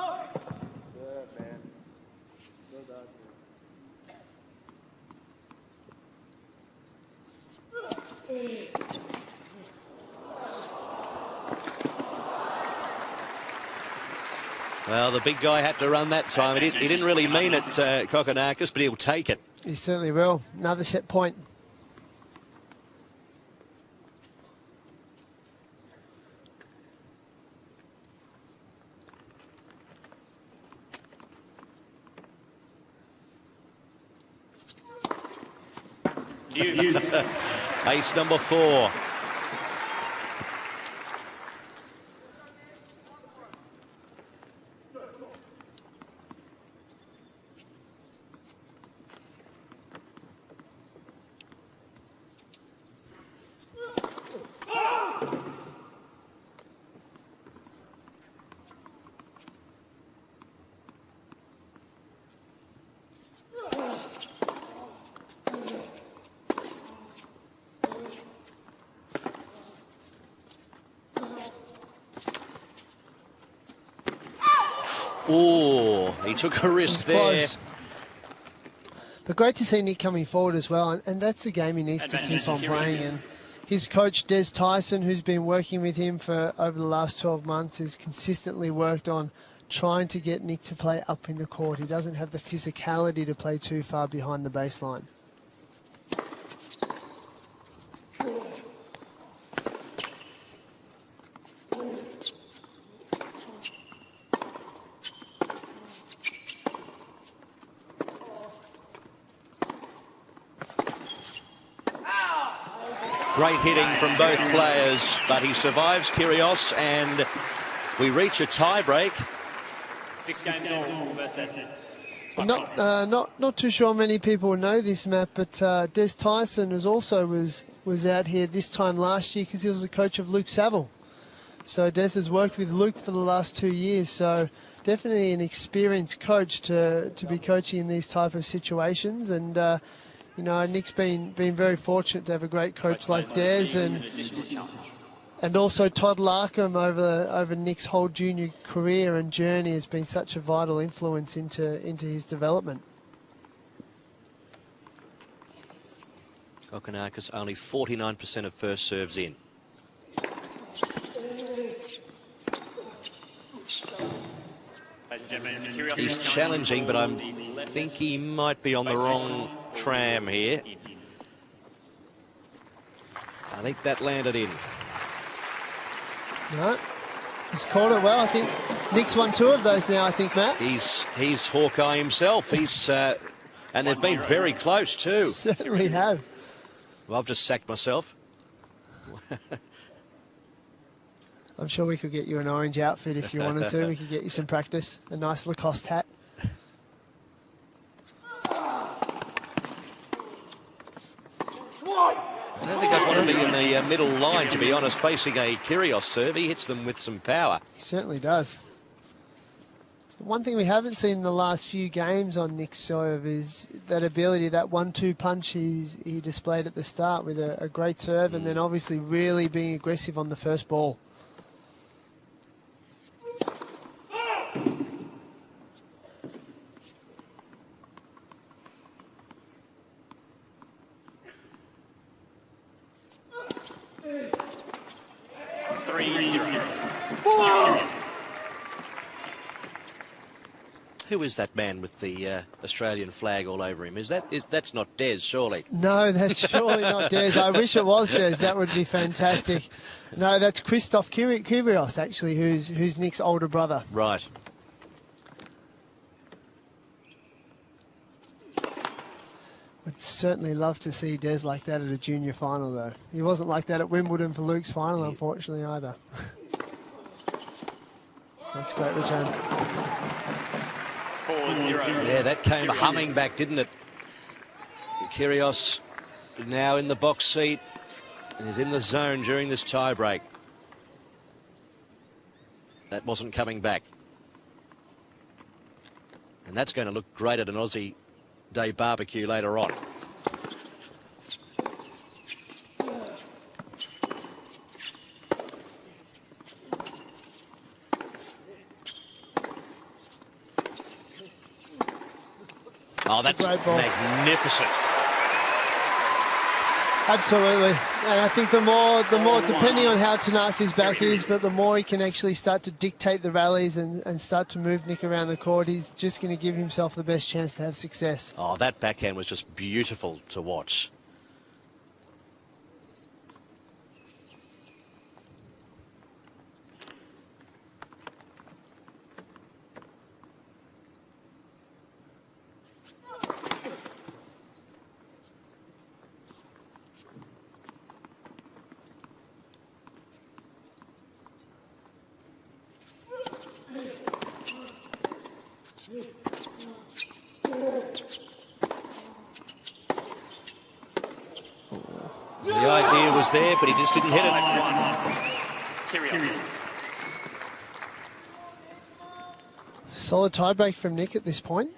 Well, the big guy had to run that time. He didn't really mean it, Kokkinakis, but he'll take it. He certainly will. Another set point. Ace number 4. Oh, he took a risk there. Close. But great to see Nick coming forward as well, and that's the game he needs to keep on playing. And his coach, Des Tyson, who's been working with him for over the last 12 months, has consistently worked on trying to get Nick to play up in the court. He doesn't have the physicality to play too far behind the baseline. Great hitting from both players, but he survives Kyrgios, and we reach a tie-break. 6 games all, first set. Not too sure many people know this, Matt, but Des Tyson was out here this time last year because he was the coach of Luke Saville. So Des has worked with Luke for the last 2 years, so definitely an experienced coach to be coaching in these type of situations. And you know, Nick's been very fortunate to have a great coach like Des, and also Todd Larkham over Nick's whole junior career and journey has been such a vital influence into his development. Kokkinakis only 49% of first serves in. He's challenging, but I think he might be on the wrong tram here. I think that landed in. No, he's caught it well. I think Nick's won 2 of those now, I think, Matt. He's Hawkeye himself. And they've been very close too. Certainly have. Well, I've just sacked myself. I'm sure we could get you an orange outfit if you wanted to. We could get you some practice, a nice Lacoste hat. I don't think I'd want to be in the middle line, to be honest, facing a Kyrgios serve. He hits them with some power. He certainly does. One thing we haven't seen in the last few games on Nick's serve is that ability, that 1-2 punch he displayed at the start with a great serve, and then obviously really being aggressive on the first ball. Who is that man with the Australian flag all over him? That's not Des, surely? No, that's surely not Des. I wish it was Des. That would be fantastic. No, that's Christoph Kyrgios, actually, who's Nick's older brother. Right. Would certainly love to see Des like that at a junior final, though. He wasn't like that at Wimbledon for Luke's final, unfortunately, either. That's great return. 4-0. Yeah, that came humming back, didn't it? Kyrgios now in the box seat. He's in the zone during this tie break. That wasn't coming back. And that's going to look great at an Aussie Day barbecue later on. Oh, that's magnificent. Absolutely. And I think the more, depending on how Thanasis' back is, but the more he can actually start to dictate the rallies and start to move Nick around the court, he's just going to give himself the best chance to have success. Oh, that backhand was just beautiful to watch. The idea was there, but he just didn't hit it. Kyrgios. Solid tiebreak from Nick at this point.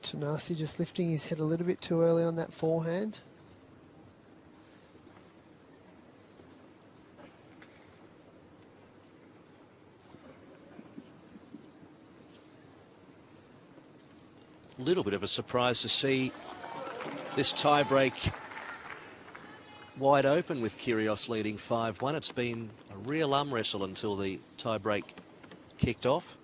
Thanasis just lifting his head a little bit too early on that forehand. A little bit of a surprise to see this tiebreak wide open with Kyrgios leading 5-1. It's been a real arm wrestle until the tiebreak kicked off.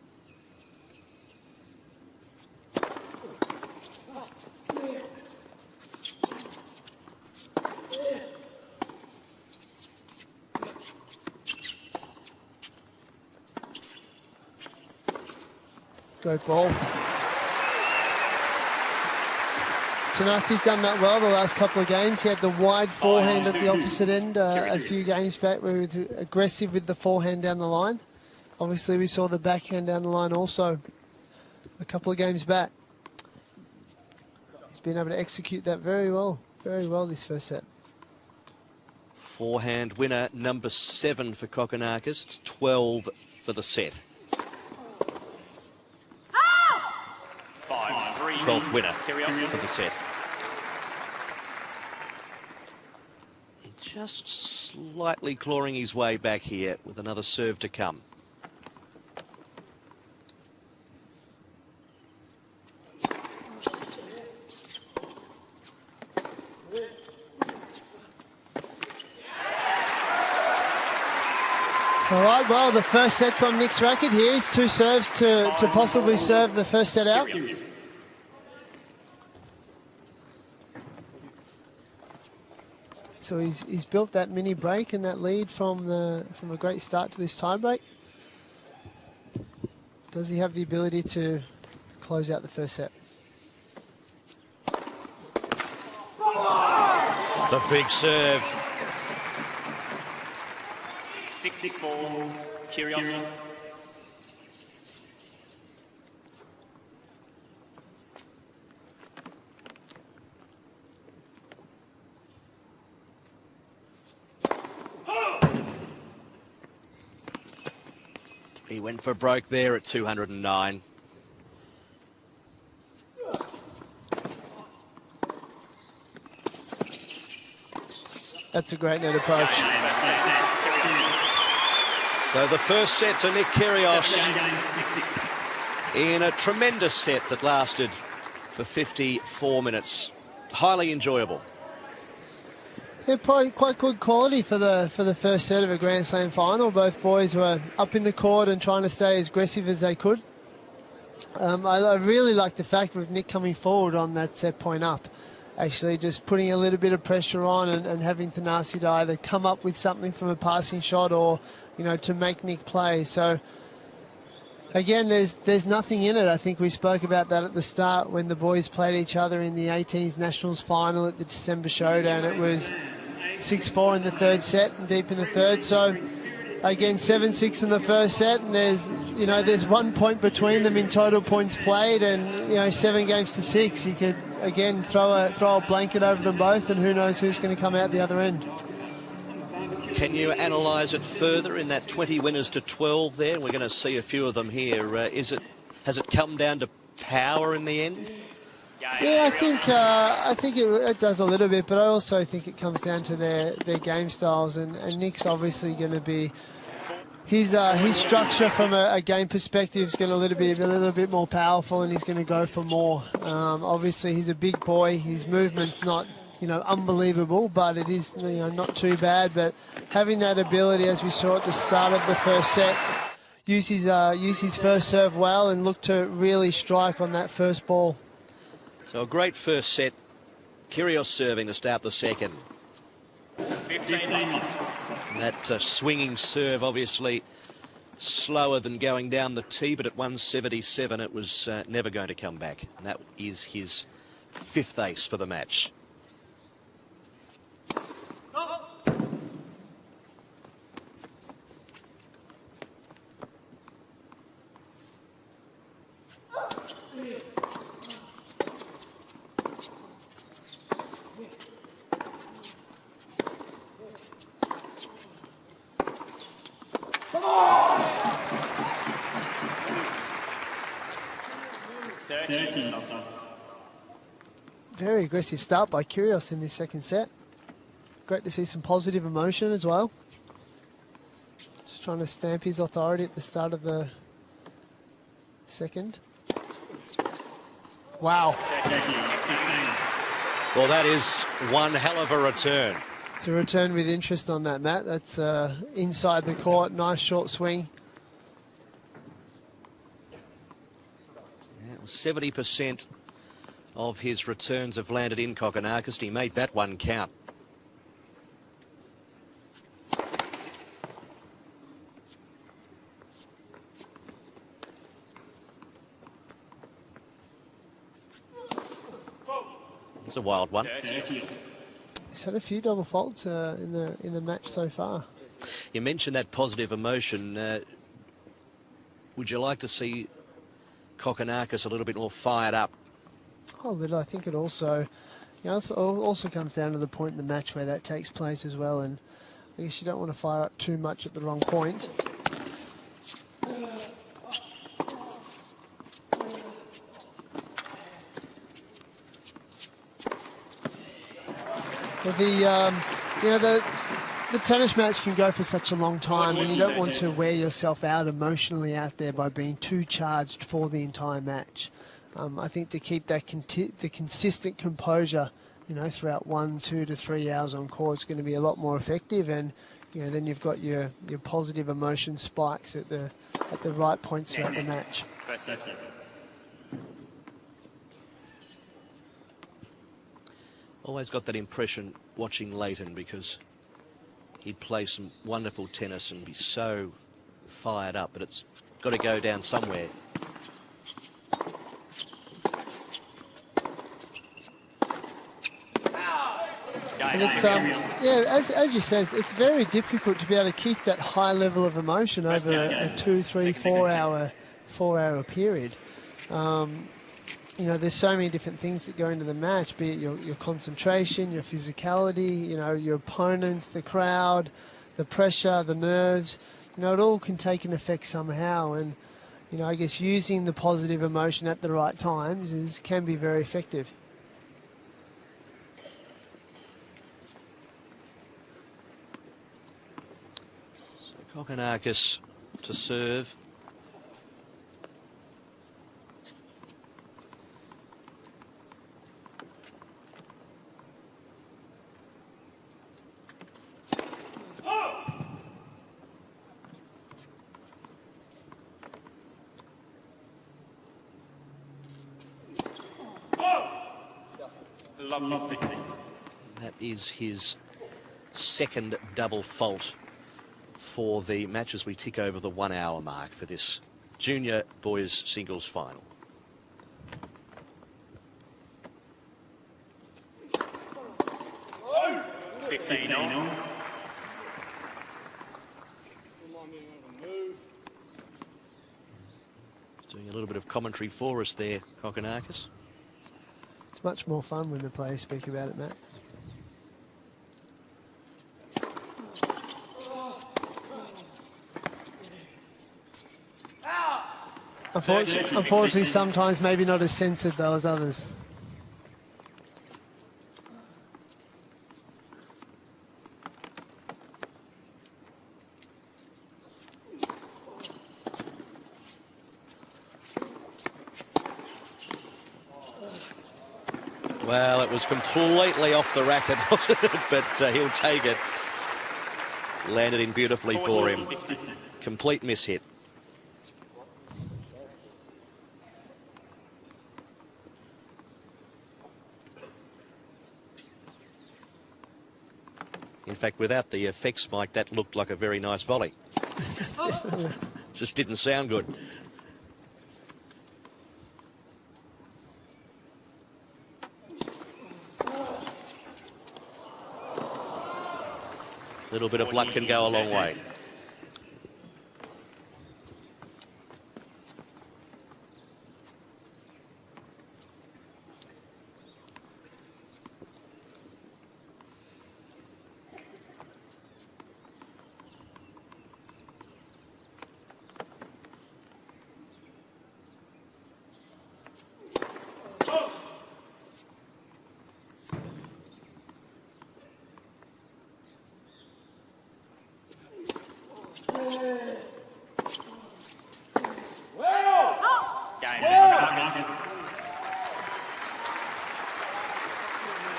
Great ball. Thanasi's done that well the last couple of games. He had the wide forehand at the opposite end a few games back where he was aggressive with the forehand down the line. Obviously, we saw the backhand down the line also a couple of games back. He's been able to execute that very well this first set. Forehand winner number 7 for Kokkinakis. It's 12 for the set. 12th winner for the set. Just slightly clawing his way back here with another serve to come. All right, well, the first set's on Nick's racket here. He's 2 serves to possibly serve the first set out. So he's built that mini break and that lead from a great start to this tie break. Does he have the ability to close out the first set? It's a big serve. 6-4, Kyrgios. He went for broke there at 209. That's a great net approach. So the first set to Nick Kyrgios in a tremendous set that lasted for 54 minutes. Highly enjoyable. Yeah, probably quite good quality for the first set of a Grand Slam final. Both boys were up in the court and trying to stay as aggressive as they could. I really like the fact with Nick coming forward on that set point up, actually just putting a little bit of pressure on and having Thanasis to either come up with something from a passing shot or, you know, to make Nick play. So again, there's nothing in it. I think we spoke about that at the start when the boys played each other in the 18s Nationals final at the December Showdown. It was 6-4 in the third set and deep in the third. So again, 7-6 in the first set, and there's 1 point between them in total points played, and 7 games to 6. You could again throw a blanket over them both, and who knows who's going to come out the other end. Can you analyse it further in that 20 winners to 12 there? We're going to see a few of them here. Has it come down to power in the end? Yeah, I think it does a little bit, but I also think it comes down to their game styles, and Nick's obviously going to be his structure from a game perspective is going to be a little bit more powerful, and he's going to go for more. Obviously, he's a big boy. His movement's not unbelievable, but it is not too bad. But having that ability, as we saw at the start of the first set, use his first serve well and look to really strike on that first ball. So a great first set. Kyrgios serving to start the second. 15. That swinging serve, obviously slower than going down the tee, but at 177 it was never going to come back. And that is his 5th ace for the match. Very aggressive start by Kyrgios in this second set. Great to see some positive emotion as well. Just trying to stamp his authority at the start of the second. Wow. Well, that is one hell of a return. It's a return with interest on that, Matt. That's inside the court, nice short swing. Yeah, 70% of his returns have landed in Kokkinakis. He made that one count. It's a wild one. He's had a few double faults in the match so far. You mentioned that positive emotion. Would you like to see Kokkinakis a little bit more fired up? Oh, little. I think it also, it also comes down to the point in the match where that takes place as well. And I guess you don't want to fire up too much at the wrong point. But the tennis match can go for such a long time, and you don't want to wear yourself out emotionally out there by being too charged for the entire match. I think to keep that the consistent composure, throughout 1, 2 to 3 hours on court is going to be a lot more effective, and then you've got your positive emotion spikes at the right points throughout the match. Always got that impression watching Leighton, because he'd play some wonderful tennis and be so fired up, but it's got to go down somewhere. And it's, as you said, it's very difficult to be able to keep that high level of emotion over a 2, 3, 4 hour period. There's so many different things that go into the match, be it your concentration, your physicality, your opponent, the crowd, the pressure, the nerves. It all can take an effect somehow. And, I guess using the positive emotion at the right times can be very effective. So Kokkinakis to serve. That is his second double fault for the match as we tick over the 1 hour mark for this junior boys singles final. Doing a little bit of commentary for us there, Kokkinakis. It's much more fun when the players speak about it, Matt. Unfortunately, sometimes maybe not as censored though as others. Well, it was completely off the racket, wasn't it? But he'll take it. Landed in beautifully for him. Complete mishit. In fact, without the effect spike, that looked like a very nice volley. Just didn't sound good. A little bit of luck can go a long way.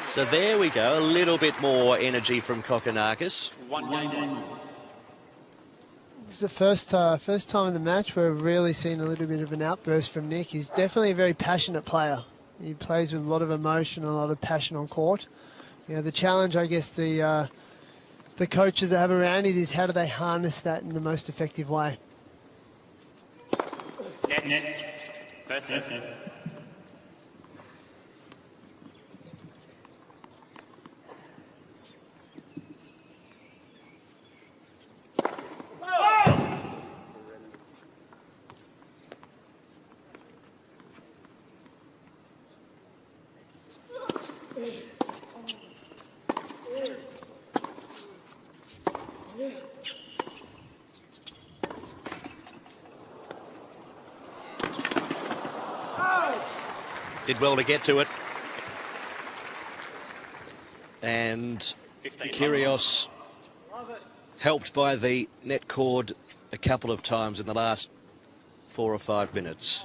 So there we go, a little bit more energy from Kokkinakis. One game. This is the first time in the match where we've really seen a little bit of an outburst from Nick. He's definitely a very passionate player. He plays with a lot of emotion and a lot of passion on court. You know, the challenge, I guess, the coaches that have around him is how do they harness that in the most effective way. Net. First set. Did well to get to it. And Kyrgios helped by the net cord a couple of times in the last 4 or 5 minutes.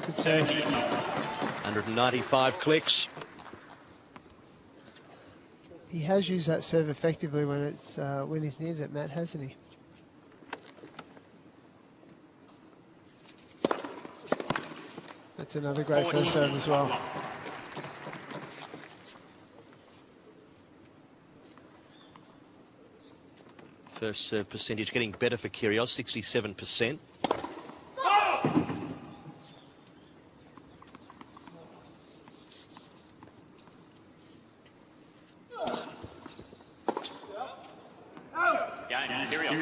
Good save. 195 clicks. He has used that serve effectively when he's needed it, Matt, hasn't he? That's another great first serve as well. First serve percentage getting better for Kyrgios, 67%.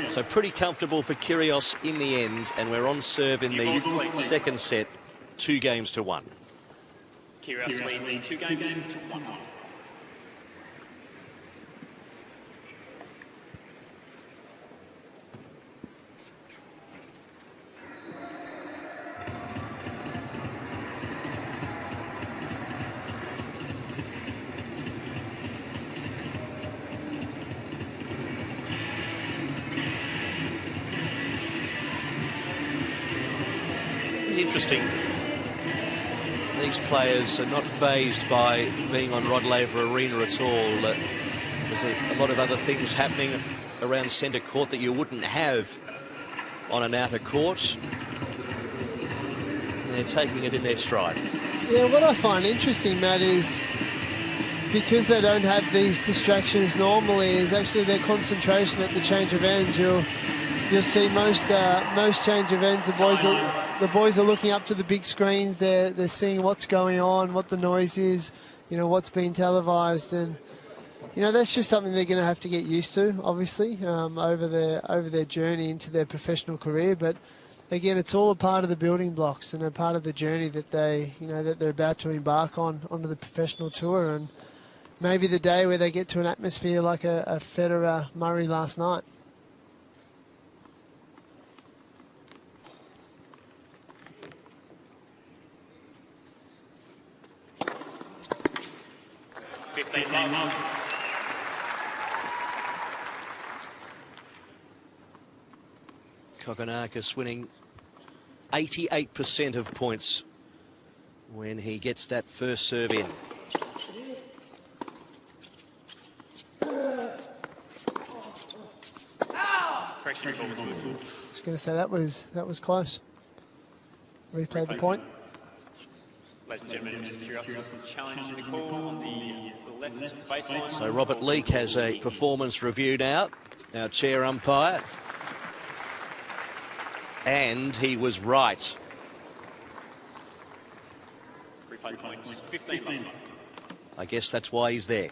So pretty comfortable for Kyrgios in the end, and we're on serve in the second set, 2-1. Kyrgios leads 2 games to 1. Interesting. These players are not fazed by being on Rod Laver Arena at all. There's a lot of other things happening around centre court that you wouldn't have on an outer court. And they're taking it in their stride. Yeah, what I find interesting, Matt, is because they don't have these distractions normally, is actually their concentration at the change of ends. You'll see most change of ends, the boys are looking up to the big screens. They're seeing what's going on, what the noise is, you know, what's being televised, and you know that's just something they're going to have to get used to, obviously, over their journey into their professional career. But again, it's all a part of the building blocks and a part of the journey that they're about to embark on onto the professional tour, and maybe the day where they get to an atmosphere like a Federer Murray last night. Kokkinakis winning 88% of points when he gets that first serve in. I was going to say that was close. Replayed the point. Ladies and gentlemen, Kyrgios challenging the call on the left baseline. So Robert Leake has a performance review now, our chair umpire. And he was right. Replay points, 15. I guess that's why he's there.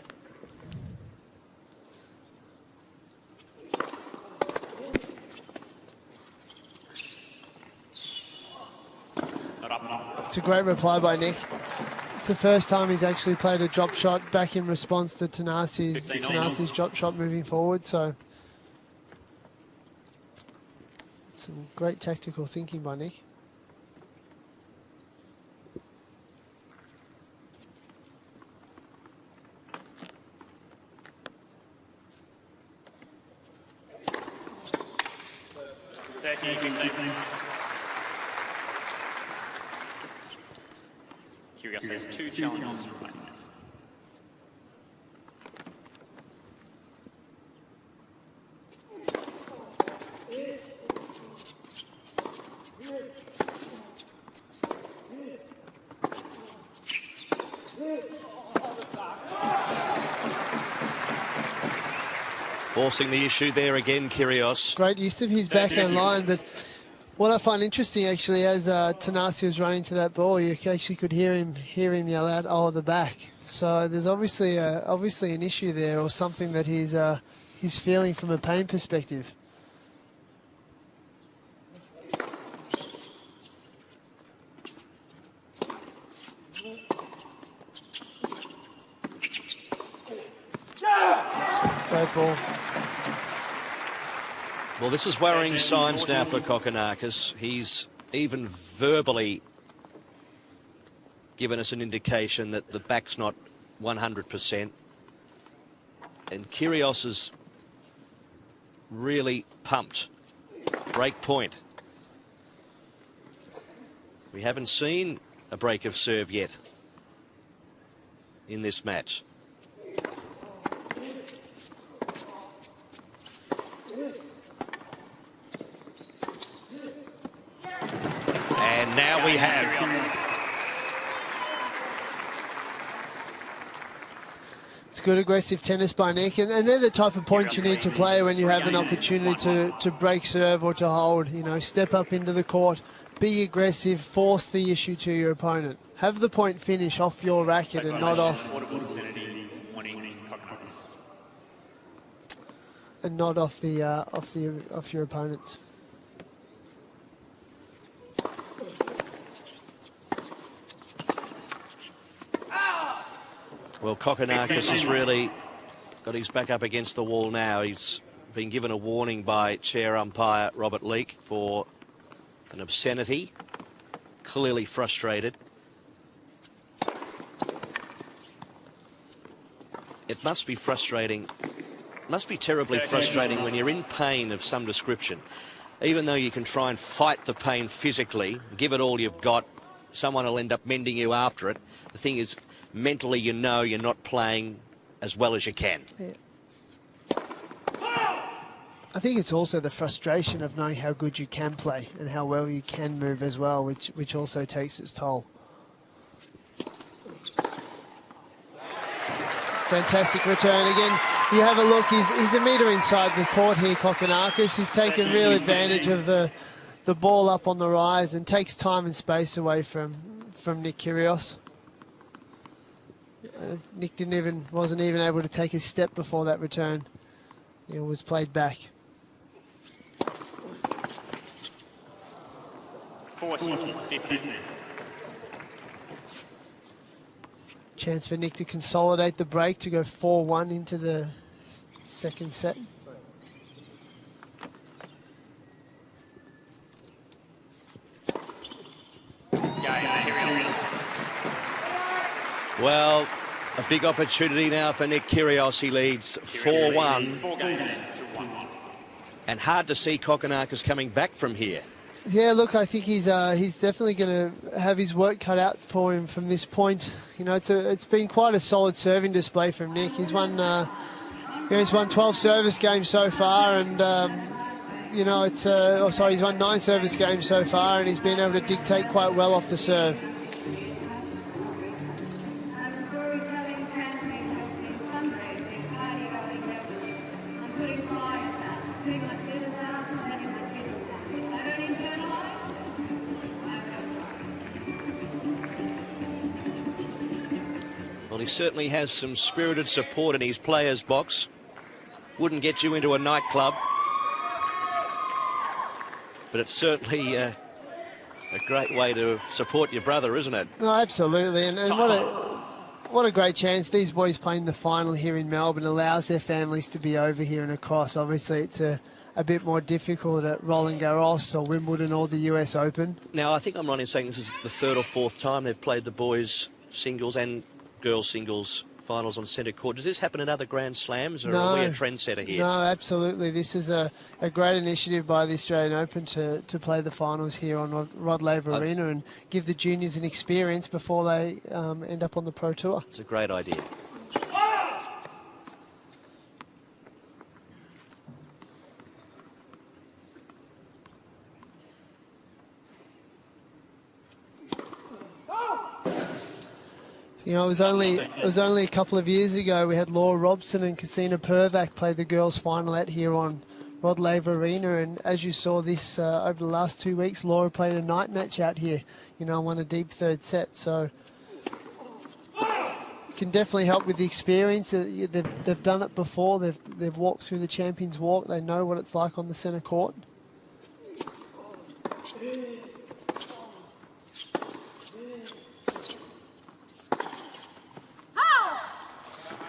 It's a great reply by Nick. It's the first time he's actually played a drop shot back in response to Thanasis' drop shot moving forward. So some great tactical thinking by Nick. 30-15. Kyrgios has 2 challenges remaining. Forcing the issue there again, Kyrgios. Great use of his backhand line, but what I find interesting actually, as Thanasis was running to that ball, you actually could hear him yell out, "Oh, the back!" So there's obviously an issue there, or something that he's feeling from a pain perspective. Great ball. Well, this is worrying signs now for Kokkinakis. He's even verbally given us an indication that the back's not 100%. And Kyrgios is really pumped. Break point. We haven't seen a break of serve yet in this match. And now we have. It's good aggressive tennis by Nick, and they're the type of points you need to play when you have an opportunity to break serve or to hold. You know, step up into the court, be aggressive, force the issue to your opponent. Have the point finish off your racket and not off. And not off your opponent's. Well, Kokkinakis has really got his back up against the wall now. He's been given a warning by chair umpire Robert Leake for an obscenity. Clearly frustrated. It must be frustrating. Must be terribly frustrating when you're in pain of some description. Even though you can try and fight the pain physically, give it all you've got, someone will end up mending you after it. The thing is, mentally you know you're not playing as well as you can. Yeah. I think it's also the frustration of knowing how good you can play and how well you can move as well, which also takes its toll. Fantastic return again. You have a look, he's a metre inside the court here, Kokkinakis. He's taken real advantage of the ball up on the rise and takes time and space away from Nick Kyrgios. Nick wasn't even able to take a step before that return. It was played back. 40-50. Chance for Nick to consolidate the break to go 4-1 into the second set. Well, a big opportunity now for Nick Kyrgios. He leads 4-1. And hard to see Kokkinakis coming back from here. Yeah, look, I think he's definitely going to have his work cut out for him from this point. You know, it's been quite a solid serving display from Nick. He's won 12 service games so far, and you know, he's won 9 service games so far, and he's been able to dictate quite well off the serve. Well, he certainly has some spirited support in his players' box. Wouldn't get you into a nightclub, but it's certainly a great way to support your brother, isn't it? No, absolutely, and what a great chance. These boys playing the final here in Melbourne allows their families to be over here and across. Obviously, it's a bit more difficult at Roland Garros or Wimbledon or the US Open. Now, I think I'm right in saying this is the 3rd or 4th time they've played the boys' singles and girls' singles finals on centre court. Does this happen in other Grand Slams, or No, are we a trendsetter here? No, absolutely. This is a great initiative by the Australian Open to play the finals here on Rod Laver Arena and give the juniors an experience before they end up on the Pro Tour. It's a great idea. You know, it was only a couple of years ago we had Laura Robson and Kassina Pervac play the girls' final out here on Rod Laver Arena, and as you saw this over the last 2 weeks, Laura played a night match out here, you know, won a deep third set, so it can definitely help with the experience. They've done it before, they've walked through the Champions Walk, they know what it's like on the centre court.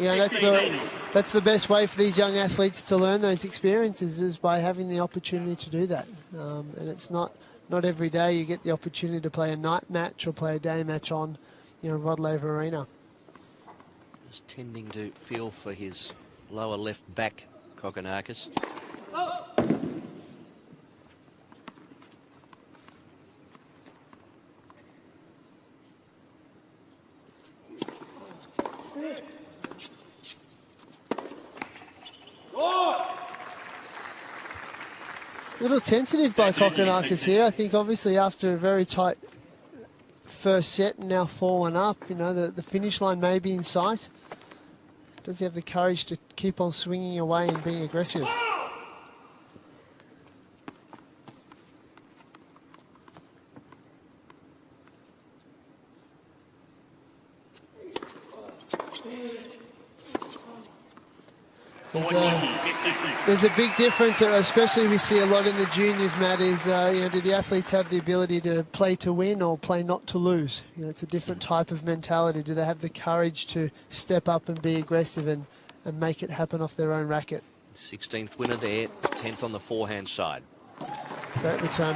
You know, that's the best way for these young athletes to learn those experiences, is by having the opportunity to do that. And it's not every day you get the opportunity to play a night match or play a day match on, you know, Rod Laver Arena. Just tending to feel for his lower left back, Kokkinakis. A little tentative by Kokkinakis here. I think obviously after a very tight first set and now 4-1 up, you know, the finish line may be in sight. Does he have the courage to keep on swinging away and being aggressive? There's a big difference, especially we see a lot in the juniors, Matt, is, you know, do the athletes have the ability to play to win or play not to lose? You know, it's a different type of mentality. Do they have the courage to step up and be aggressive and make it happen off their own racket? 16th winner there, 10th on the forehand side. Great return.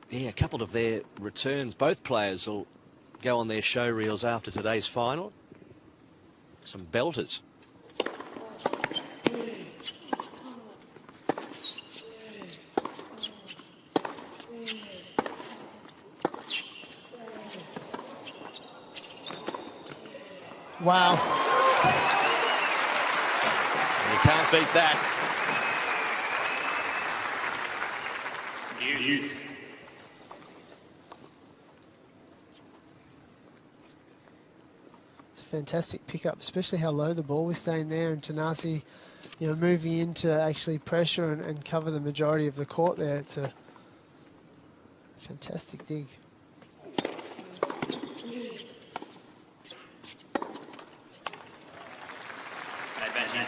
Yeah, a couple of their returns. Both players will go on their show reels after today's final. Some belters. Wow. You can't beat that. Fantastic pickup, especially how low the ball was staying there, and Thanasis, you know, moving in to actually pressure and cover the majority of the court there. It's a fantastic dig.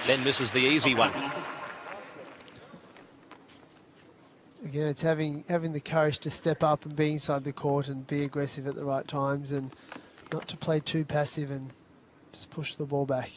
Then misses the easy one. Again, it's having the courage to step up and be inside the court and be aggressive at the right times, and not to play too passive and just push the ball back.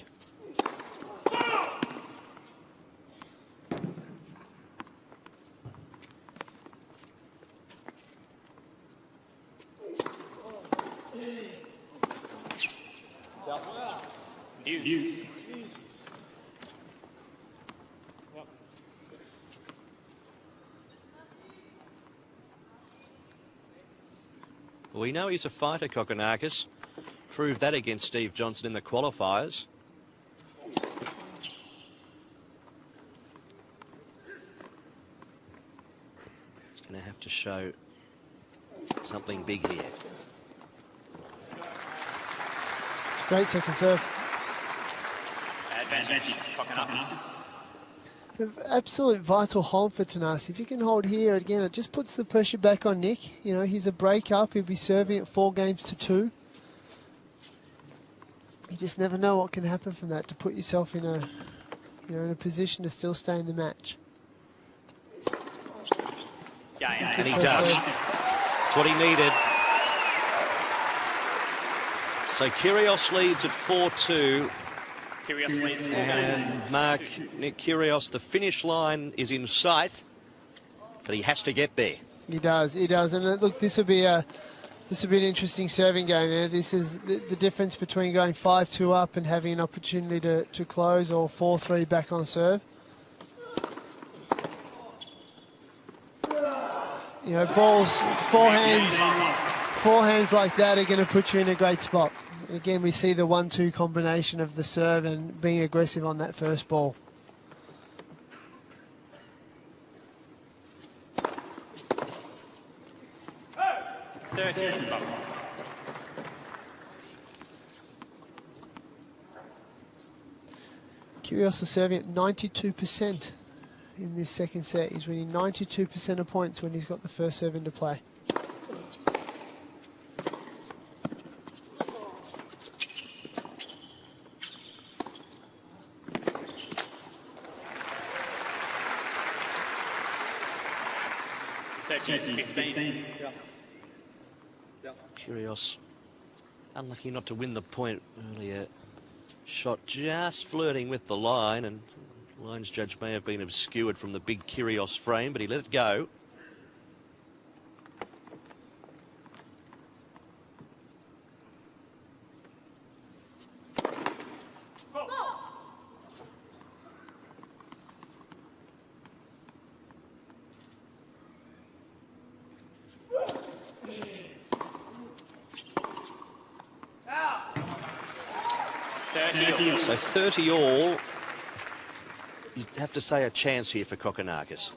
We know he's a fighter, Kokkinakis. Proved that against Steve Johnson in the qualifiers. He's going to have to show something big here. It's a great second serve. Advantage, Kokkinakis. Absolute vital hold for Thanasis. If you can hold here, again, it just puts the pressure back on Nick. You know, he's a break up. He'll be serving at 4-2. You just never know what can happen from that to put yourself in a, you know, in a position to still stay in the match. And he does. That's what he needed. So Kyrgios leads at 4-2. Kyrgios leads 4 games. And Mark, Nick Kyrgios, the finish line is in sight, but he has to get there. He does. And look, this would be an interesting serving game there. This is the difference between going 5-2 up and having an opportunity to close, or 4-3 back on serve. You know, balls, forehands like that are going to put you in a great spot. Again, we see the 1-2 combination of the serve and being aggressive on that first ball. Kyrgios is serving at 92% in this second set. He's winning 92% of points when he's got the first serve into play. Kyrgios unlucky not to win the point earlier. Shot just flirting with the line, and the line's judge may have been obscured from the big Kyrgios frame, but he let it go. So 30 all. You'd have to say a chance here for Kokkinakis.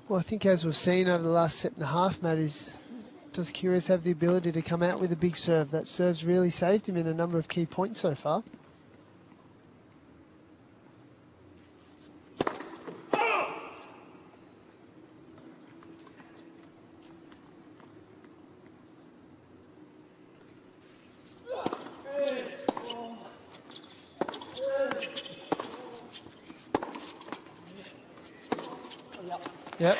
Well, I think as we've seen over the last set and a half, Matt, does Kyrgios have the ability to come out with a big serve? That serve's really saved him in a number of key points so far. Yep.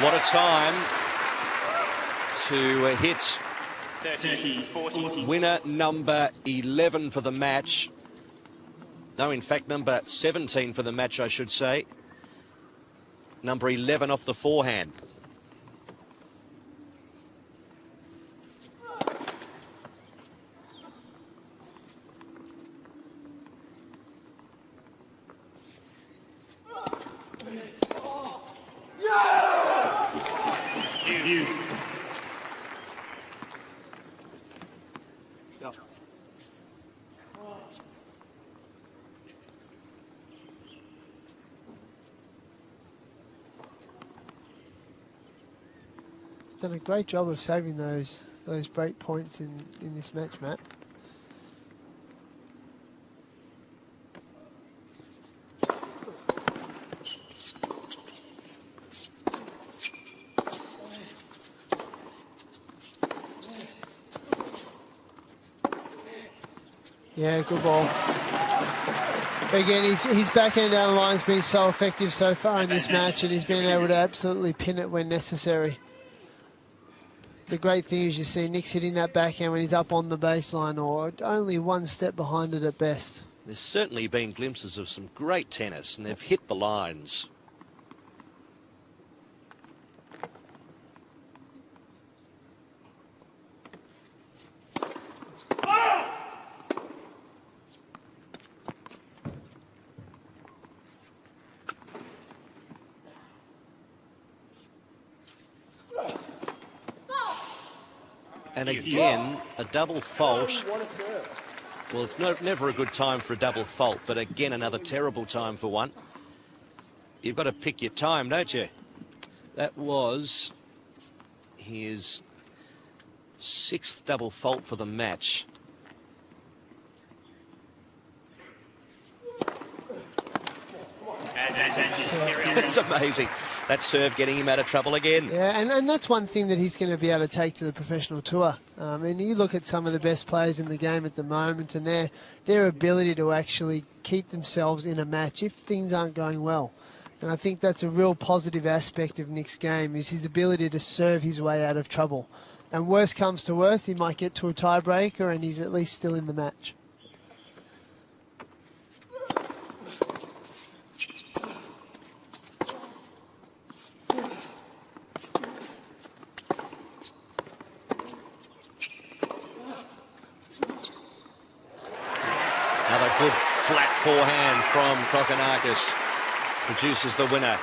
What a time to hit 30-40. winner number 11 for the match. No, in fact, number 17 for the match, I should say. Number 11 off the forehand. Done a great job of saving those break points in this match, Matt. Yeah, good ball. Again, his backhand down the line's been so effective so far in this match, and he's been able to absolutely pin it when necessary. The great thing is you see Nick's hitting that backhand when he's up on the baseline, or only one step behind it at best. There's certainly been glimpses of some great tennis, and they've hit the lines. And again, a double fault. Well, it's never a good time for a double fault, but again, another terrible time for one. You've got to pick your time, don't you? That was his 6th double fault for the match. It's amazing. That serve getting him out of trouble again. Yeah, and that's one thing that he's going to be able to take to the professional tour. And you look at some of the best players in the game at the moment, and their ability to actually keep themselves in a match if things aren't going well. And I think that's a real positive aspect of Nick's game, is his ability to serve his way out of trouble. And worst comes to worst, he might get to a tiebreaker and he's at least still in the match. good flat forehand from Kokkinakis produces the winner.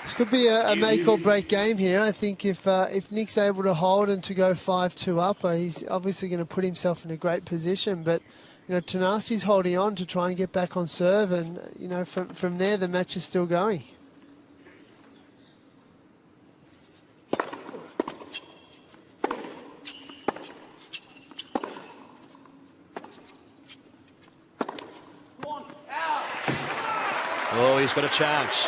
This could be a make or break game here. I think if Nick's able to hold and to go 5-2 up, he's obviously going to put himself in a great position. But you know, Thanasi's holding on to try and get back on serve, and you know, from there the match is still going. Oh, he's got a chance.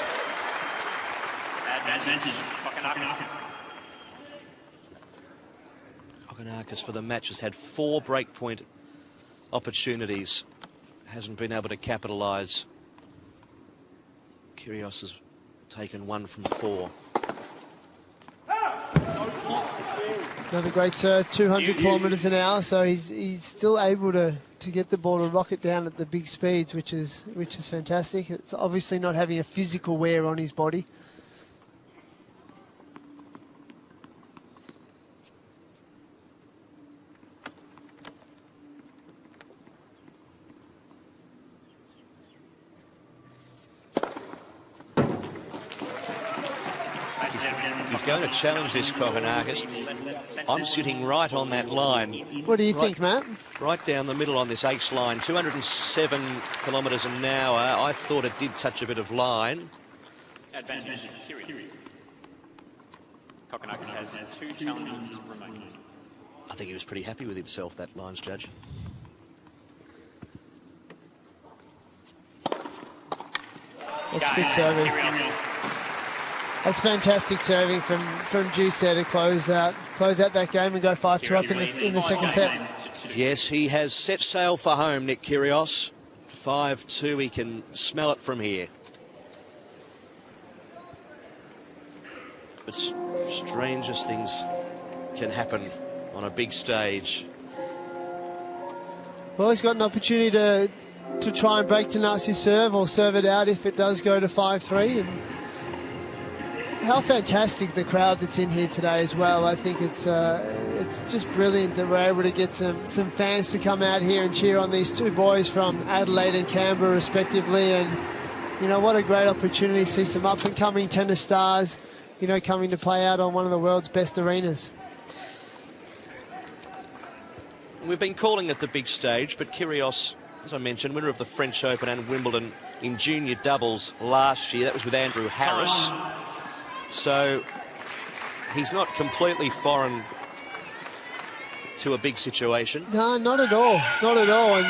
Kokkinakis for the match has had 4 breakpoint opportunities. Hasn't been able to capitalise. Kyrgios has taken 1 from 4. Another great serve, 200 kilometres an hour, so he's still able to get the ball to rocket down at the big speeds, which is fantastic. It's obviously not having a physical wear on his body. He's going to challenge this Kokkinakis. I'm sitting right on that line. What do you think, Matt? Right down the middle on this ace line, 207 kilometres an hour. I thought it did touch a bit of line. Advantage, Kyrgios. Kokkinakis has 2 challenges remaining. I think he was pretty happy with himself, that lines judge. That's good serving. That's fantastic serving from Juice there to close out that game and go 5-2 up in the second set. Yes, he has set sail for home, Nick Kyrgios. 5-2, he can smell it from here. But strangest things can happen on a big stage. Well, he's got an opportunity to try and break Thanasis' serve or serve it out if it does go to 5-3. And how fantastic the crowd that's in here today as well. I think it's just brilliant that we're able to get some fans to come out here and cheer on these 2 boys from Adelaide and Canberra respectively. And you know, what a great opportunity to see some up and coming tennis stars, you know, coming to play out on one of the world's best arenas. We've been calling it the big stage, but Kyrgios, as I mentioned, winner of the French Open and Wimbledon in junior doubles last year. That was with Andrew Harris. So he's not completely foreign to a big situation. No, not at all. Not at all. And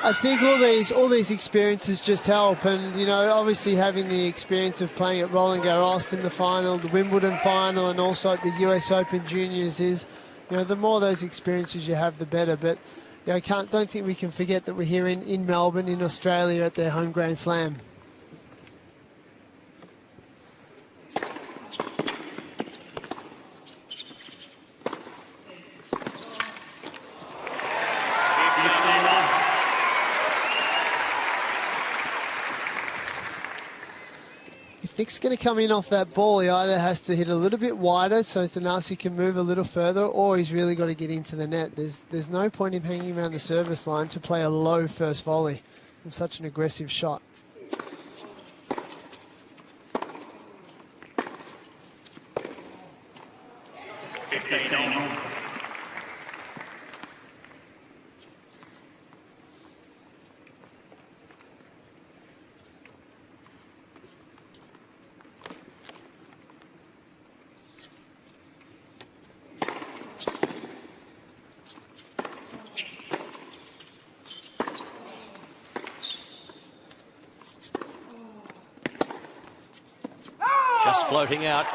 I think all these experiences just help. And, you know, obviously having the experience of playing at Roland Garros in the final, the Wimbledon final, and also at the US Open Juniors is, you know, the more those experiences you have, the better. But, you know, don't think we can forget that we're here in Melbourne, in Australia, at their home Grand Slam. Nick's going to come in off that ball. He either has to hit a little bit wider so Thanasis can move a little further, or he's really got to get into the net. There's no point in hanging around the service line to play a low first volley from such an aggressive shot. Just floating out.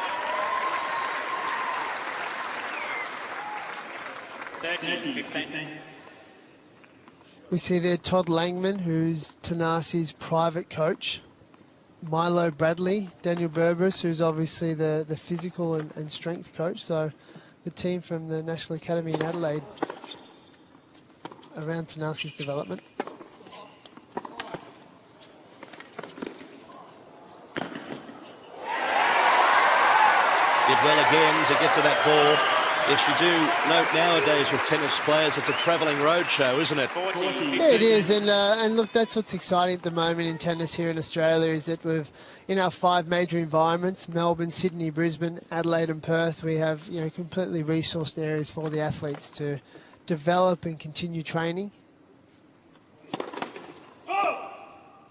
13-15. We see there Todd Langman, who's Thanasis' private coach. Milo Bradley, Daniel Berberis, who's obviously the physical and strength coach. So the team from the National Academy in Adelaide around Thanasis' development. Did well again to get to that ball. Yes, you do note nowadays with tennis players, it's a travelling roadshow, isn't it? Yeah, it is, and look, that's what's exciting at the moment in tennis here in Australia, is that we've, in our 5 major environments, Melbourne, Sydney, Brisbane, Adelaide and Perth, we have, you know, completely resourced areas for the athletes to develop and continue training,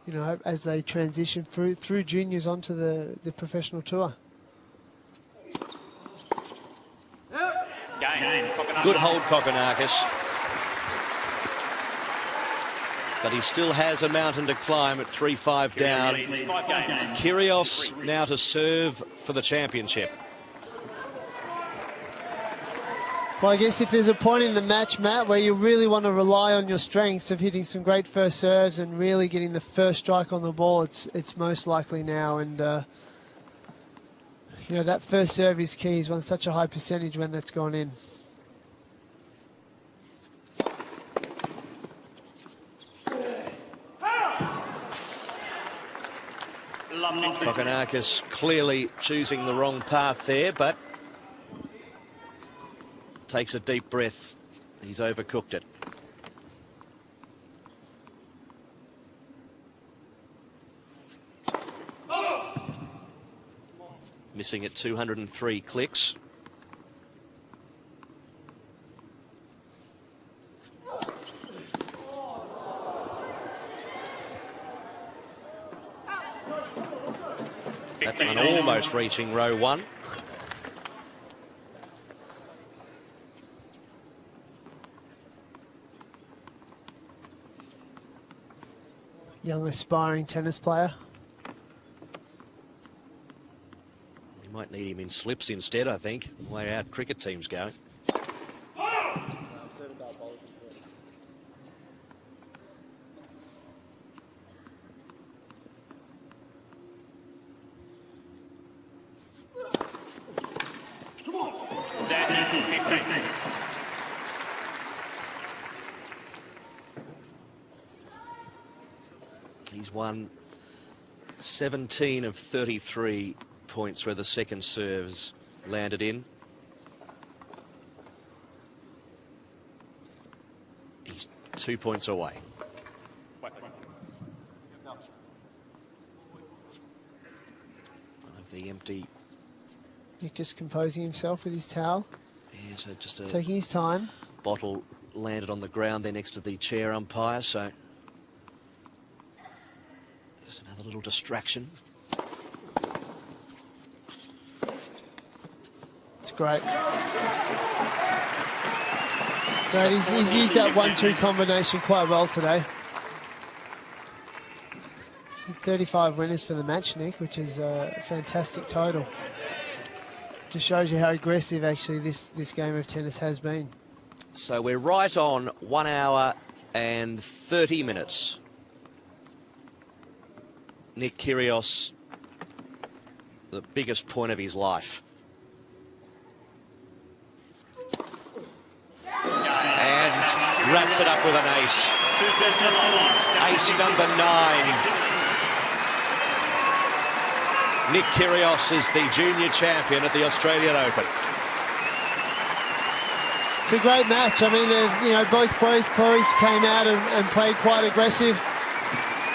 you know, as they transition through juniors onto the professional tour. Good hold, Kokkinakis. But he still has a mountain to climb at 3-5 down. Kyrgios now to serve for the championship. Well, I guess if there's a point in the match, Matt, where you really want to rely on your strengths of hitting some great first serves and really getting the first strike on the ball, it's most likely now. And, you know, that first serve is key. He's won such a high percentage when that's gone in. Kokkinakis clearly choosing the wrong path there, but takes a deep breath. He's overcooked it. Missing at 203 clicks. And almost reaching row 1. Young aspiring tennis player. We might need him in slips instead, I think, the way our cricket team's going. He's won 17 of 33 points where the second serves landed in. He's 2 points away. One of the empty. Nick just composing himself with his towel. Yeah, so just a taking his time. Bottle landed on the ground there next to the chair umpire, so just another little distraction. It's great. Great, he's used that 1-2 combination quite well today. 35 winners for the match, Nick, which is a fantastic total. Just shows you how aggressive actually this game of tennis has been. So we're right on 1 hour and 30 minutes. Nick Kyrgios, the biggest point of his life. And wraps it up with an ace. Ace number 9. Nick Kyrgios is the junior champion at the Australian Open. It's a great match. I mean, you know, both boys came out and played quite aggressive,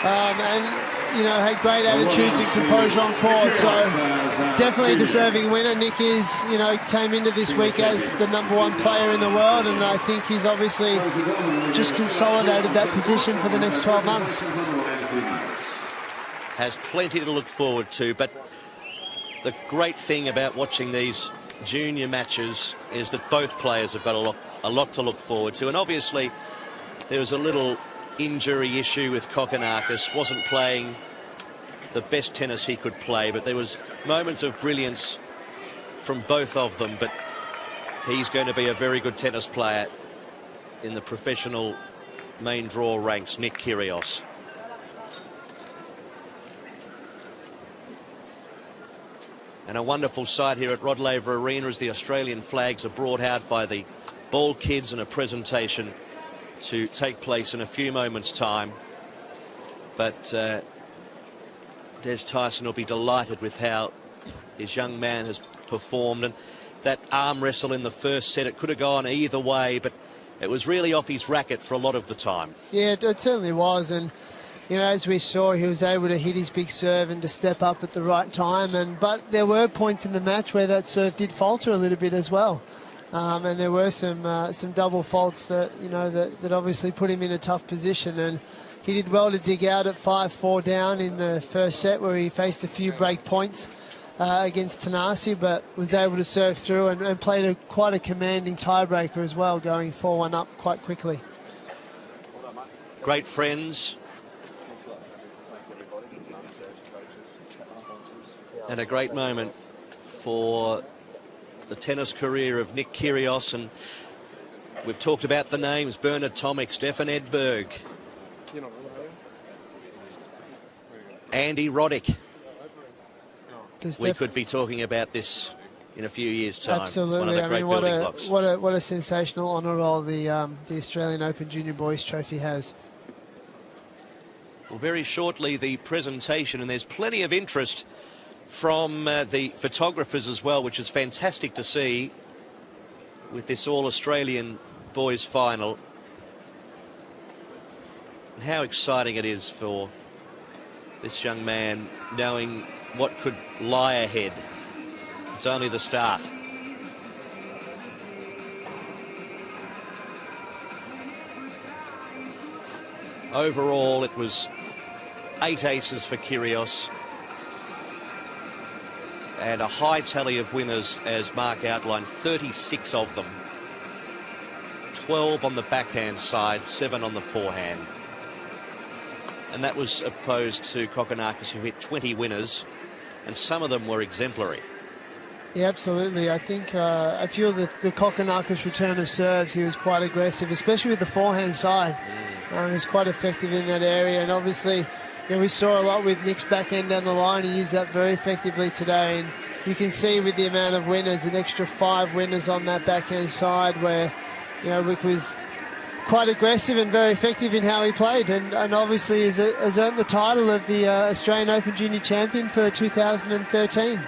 and you know, had great attitudes and composure on court. So definitely a deserving winner. Nick is, you know, came into this week as the #1 player in the world, and I think he's obviously just consolidated that position for the next 12 months. Has plenty to look forward to, but the great thing about watching these junior matches is that both players have got a lot to look forward to, and obviously there was a little injury issue with Kokkinakis. Wasn't playing the best tennis he could play, but there was moments of brilliance from both of them. But he's going to be a very good tennis player in the professional main draw ranks, Nick Kyrgios. And a wonderful sight here at Rod Laver Arena as the Australian flags are brought out by the ball kids in a presentation to take place in a few moments' time. But Des Tyson will be delighted with how his young man has performed. And that arm wrestle in the first set. It could have gone either way, but it was really off his racket for a lot of the time. Yeah, it certainly was. And, you know, as we saw, he was able to hit his big serve and to step up at the right time. But there were points in the match where that serve did falter a little bit as well. And there were some double faults that, you know, that obviously put him in a tough position. And he did well to dig out at 5-4 down in the first set, where he faced a few break points against Thanasis, but was able to serve through and played quite a commanding tiebreaker as well, going 4-1 up quite quickly. Great friends. And a great moment for the tennis career of Nick Kyrgios. And we've talked about the names: Bernard Tomic, Stefan Edberg, Andy Roddick. We could be talking about this in a few years' time. Absolutely. It's one of the great building blocks. What a sensational honour roll the Australian Open Junior Boys Trophy has. Well, very shortly, the presentation, and there's plenty of interest from the photographers as well, which is fantastic to see with this All-Australian Boys Final. And how exciting it is for this young man, knowing what could lie ahead. It's only the start. Overall, it was 8 aces for Kyrgios and a high tally of winners, as Mark outlined, 36 of them. 12 on the backhand side, 7 on the forehand. And that was opposed to Kokkinakis, who hit 20 winners, and some of them were exemplary. Yeah, absolutely. I think I feel that the Kokkinakis return of serves, he was quite aggressive, especially with the forehand side. He was quite effective in that area, and obviously, you know, we saw a lot with Nick's backhand down the line. He used that very effectively today, and you can see with the amount of winners, an extra 5 winners on that backhand side, where, you know, Rick was quite aggressive and very effective in how he played, and obviously has earned the title of the Australian Open Junior Champion for 2013.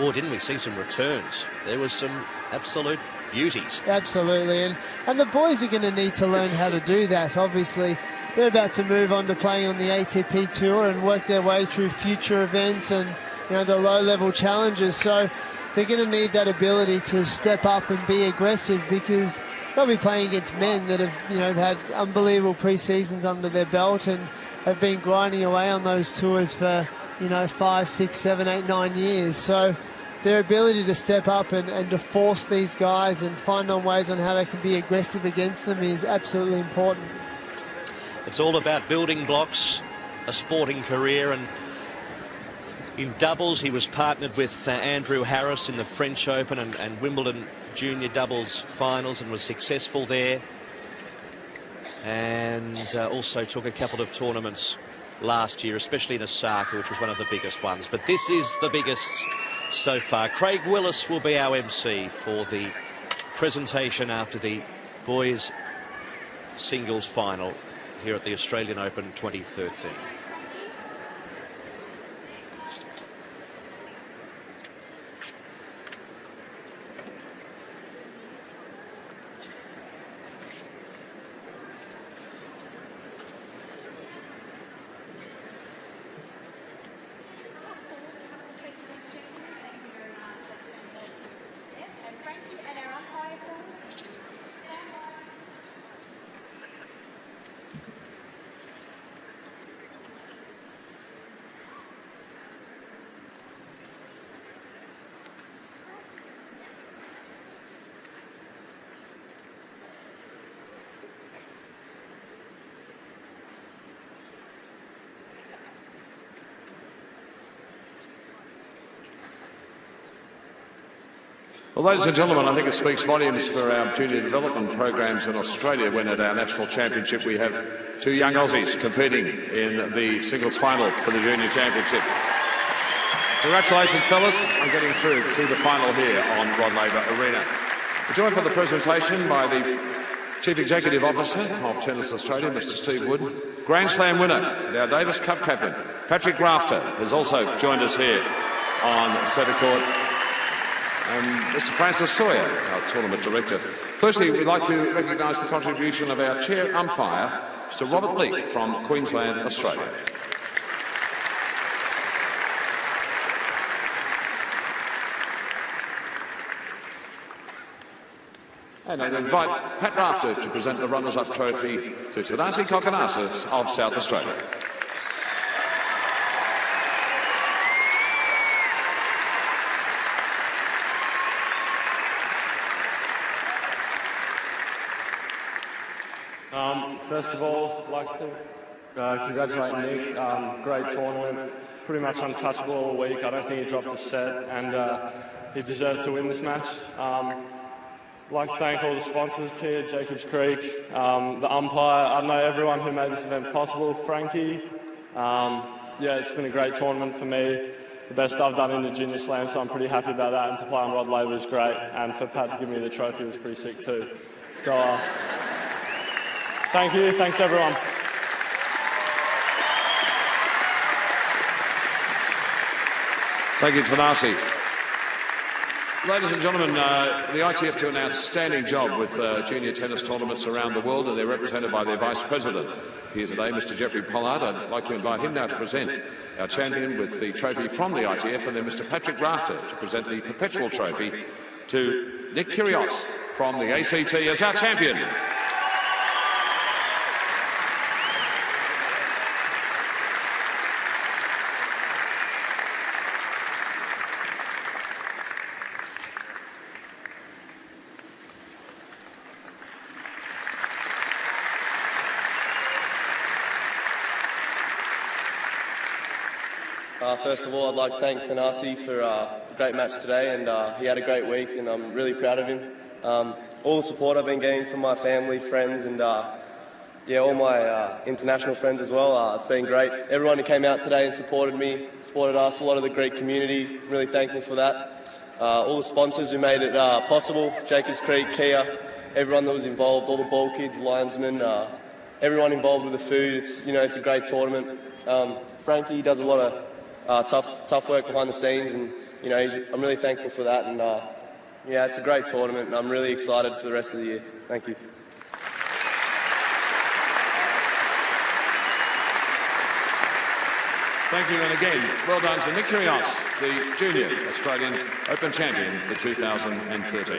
Oh, didn't we see some returns? There was some absolute beauties. Absolutely, and the boys are going to need to learn how to do that. Obviously, they're about to move on to playing on the ATP Tour and work their way through future events and, you know, the low-level challenges. So they're going to need that ability to step up and be aggressive, because they'll be playing against men that have, you know, had unbelievable pre-seasons under their belt and have been grinding away on those tours for, you know, 5, 6, 7, 8, 9 years. So their ability to step up and to force these guys and find on ways on how they can be aggressive against them is absolutely important. It's all about building blocks, a sporting career, and in doubles he was partnered with Andrew Harris in the French Open and Wimbledon Junior Doubles finals, and was successful there, and also took a couple of tournaments last year, especially in Osaka, which was one of the biggest ones. But this is the biggest so far. Craig Willis will be our MC for the presentation after the boys singles final here at the Australian Open 2013. Well, ladies and gentlemen, I think it speaks volumes for our junior development programs in Australia when at our national championship we have 2 young Aussies competing in the singles final for the junior championship. Congratulations, fellas, on getting through to the final here on Rod Laver Arena. We're joined for the presentation by the Chief Executive Officer of Tennis Australia, Mr. Steve Wood, Grand Slam winner and our Davis Cup captain, Patrick Rafter, has also joined us here on centre court. and Mr. Francis Sawyer, our tournament director. Firstly, we'd like to recognise the contribution of our chair umpire, Mr. Robert Leake from Queensland, Australia. And I invite Pat Rafter to present the runners-up trophy to Thanasis Kokkinakis of South Australia. First of all, I'd like to congratulate Nick. Great tournament, pretty much untouchable all week. I don't think he dropped a set, and he deserved to win this match. I'd like to thank all the sponsors here, Jacobs Creek, the umpire. I know everyone who made this event possible. Frankie. Yeah, it's been a great tournament for me. The best I've done in the Junior Slam, so I'm pretty happy about that. And to play on Rod Laver was great. And for Pat to give me the trophy was pretty sick too. So. Thank you. Thanks, everyone. Thank you, Thanasis. Ladies and gentlemen, the ITF do an outstanding job with junior tennis tournaments around the world, and they're represented by their Vice President here today, Mr. Jeffrey Pollard. I'd like to invite him now to present our champion with the trophy from the ITF, and then Mr. Patrick Rafter to present the Perpetual Trophy to Nick Kyrgios from the ACT as our champion. First of all, I'd like to thank Thanasis for a great match today, and he had a great week, and I'm really proud of him. All the support I've been getting from my family, friends, and yeah, all my international friends as well. It's been great. Everyone who came out today and supported me, supported us, a lot of the Greek community, really thankful for that. All the sponsors who made it possible, Jacobs Creek, Kia, everyone that was involved, all the ball kids, linesmen, everyone involved with the food. It's a great tournament. Frankie does a lot of tough work behind the scenes, and I'm really thankful for that. And yeah, it's a great tournament, and I'm really excited for the rest of the year. Thank you. Thank you, and again, well done to Nick Kyrgios, the Junior Australian Open Champion for 2013.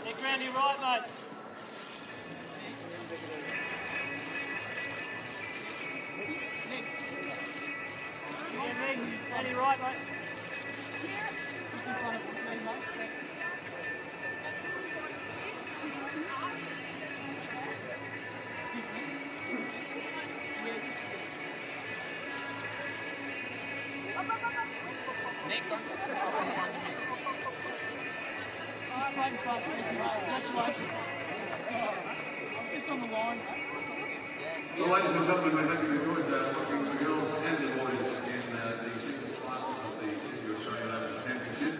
Nick, round your right, mate. Nick. Yeah, Nick, round your right, mate. Nick. Well, ladies and gentlemen, we hope you enjoyed watching the girls and the boys in the singles finals of the Australian Open Championship.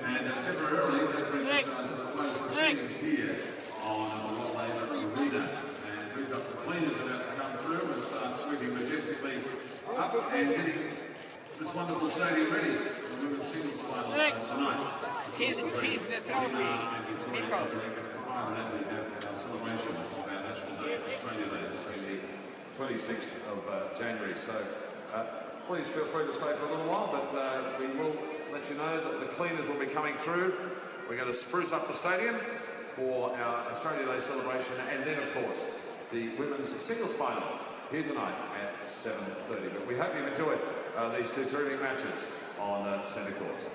And temporarily, that brings us to the close proceedings here on Adelaide Arena. And we've got the cleaners about to come through and start sweeping majestically up and getting this wonderful stadium ready for the women's singles final tonight. He's the trophy. Because Celebration of our National Day, Australia Day, this being the 26th of January. So please feel free to stay for a little while, but we will let you know that the cleaners will be coming through. We're going to spruce up the stadium for our Australia Day celebration, and then, of course, the women's singles final here tonight at 7:30. But we hope you've enjoyed these two terrific matches on centre court.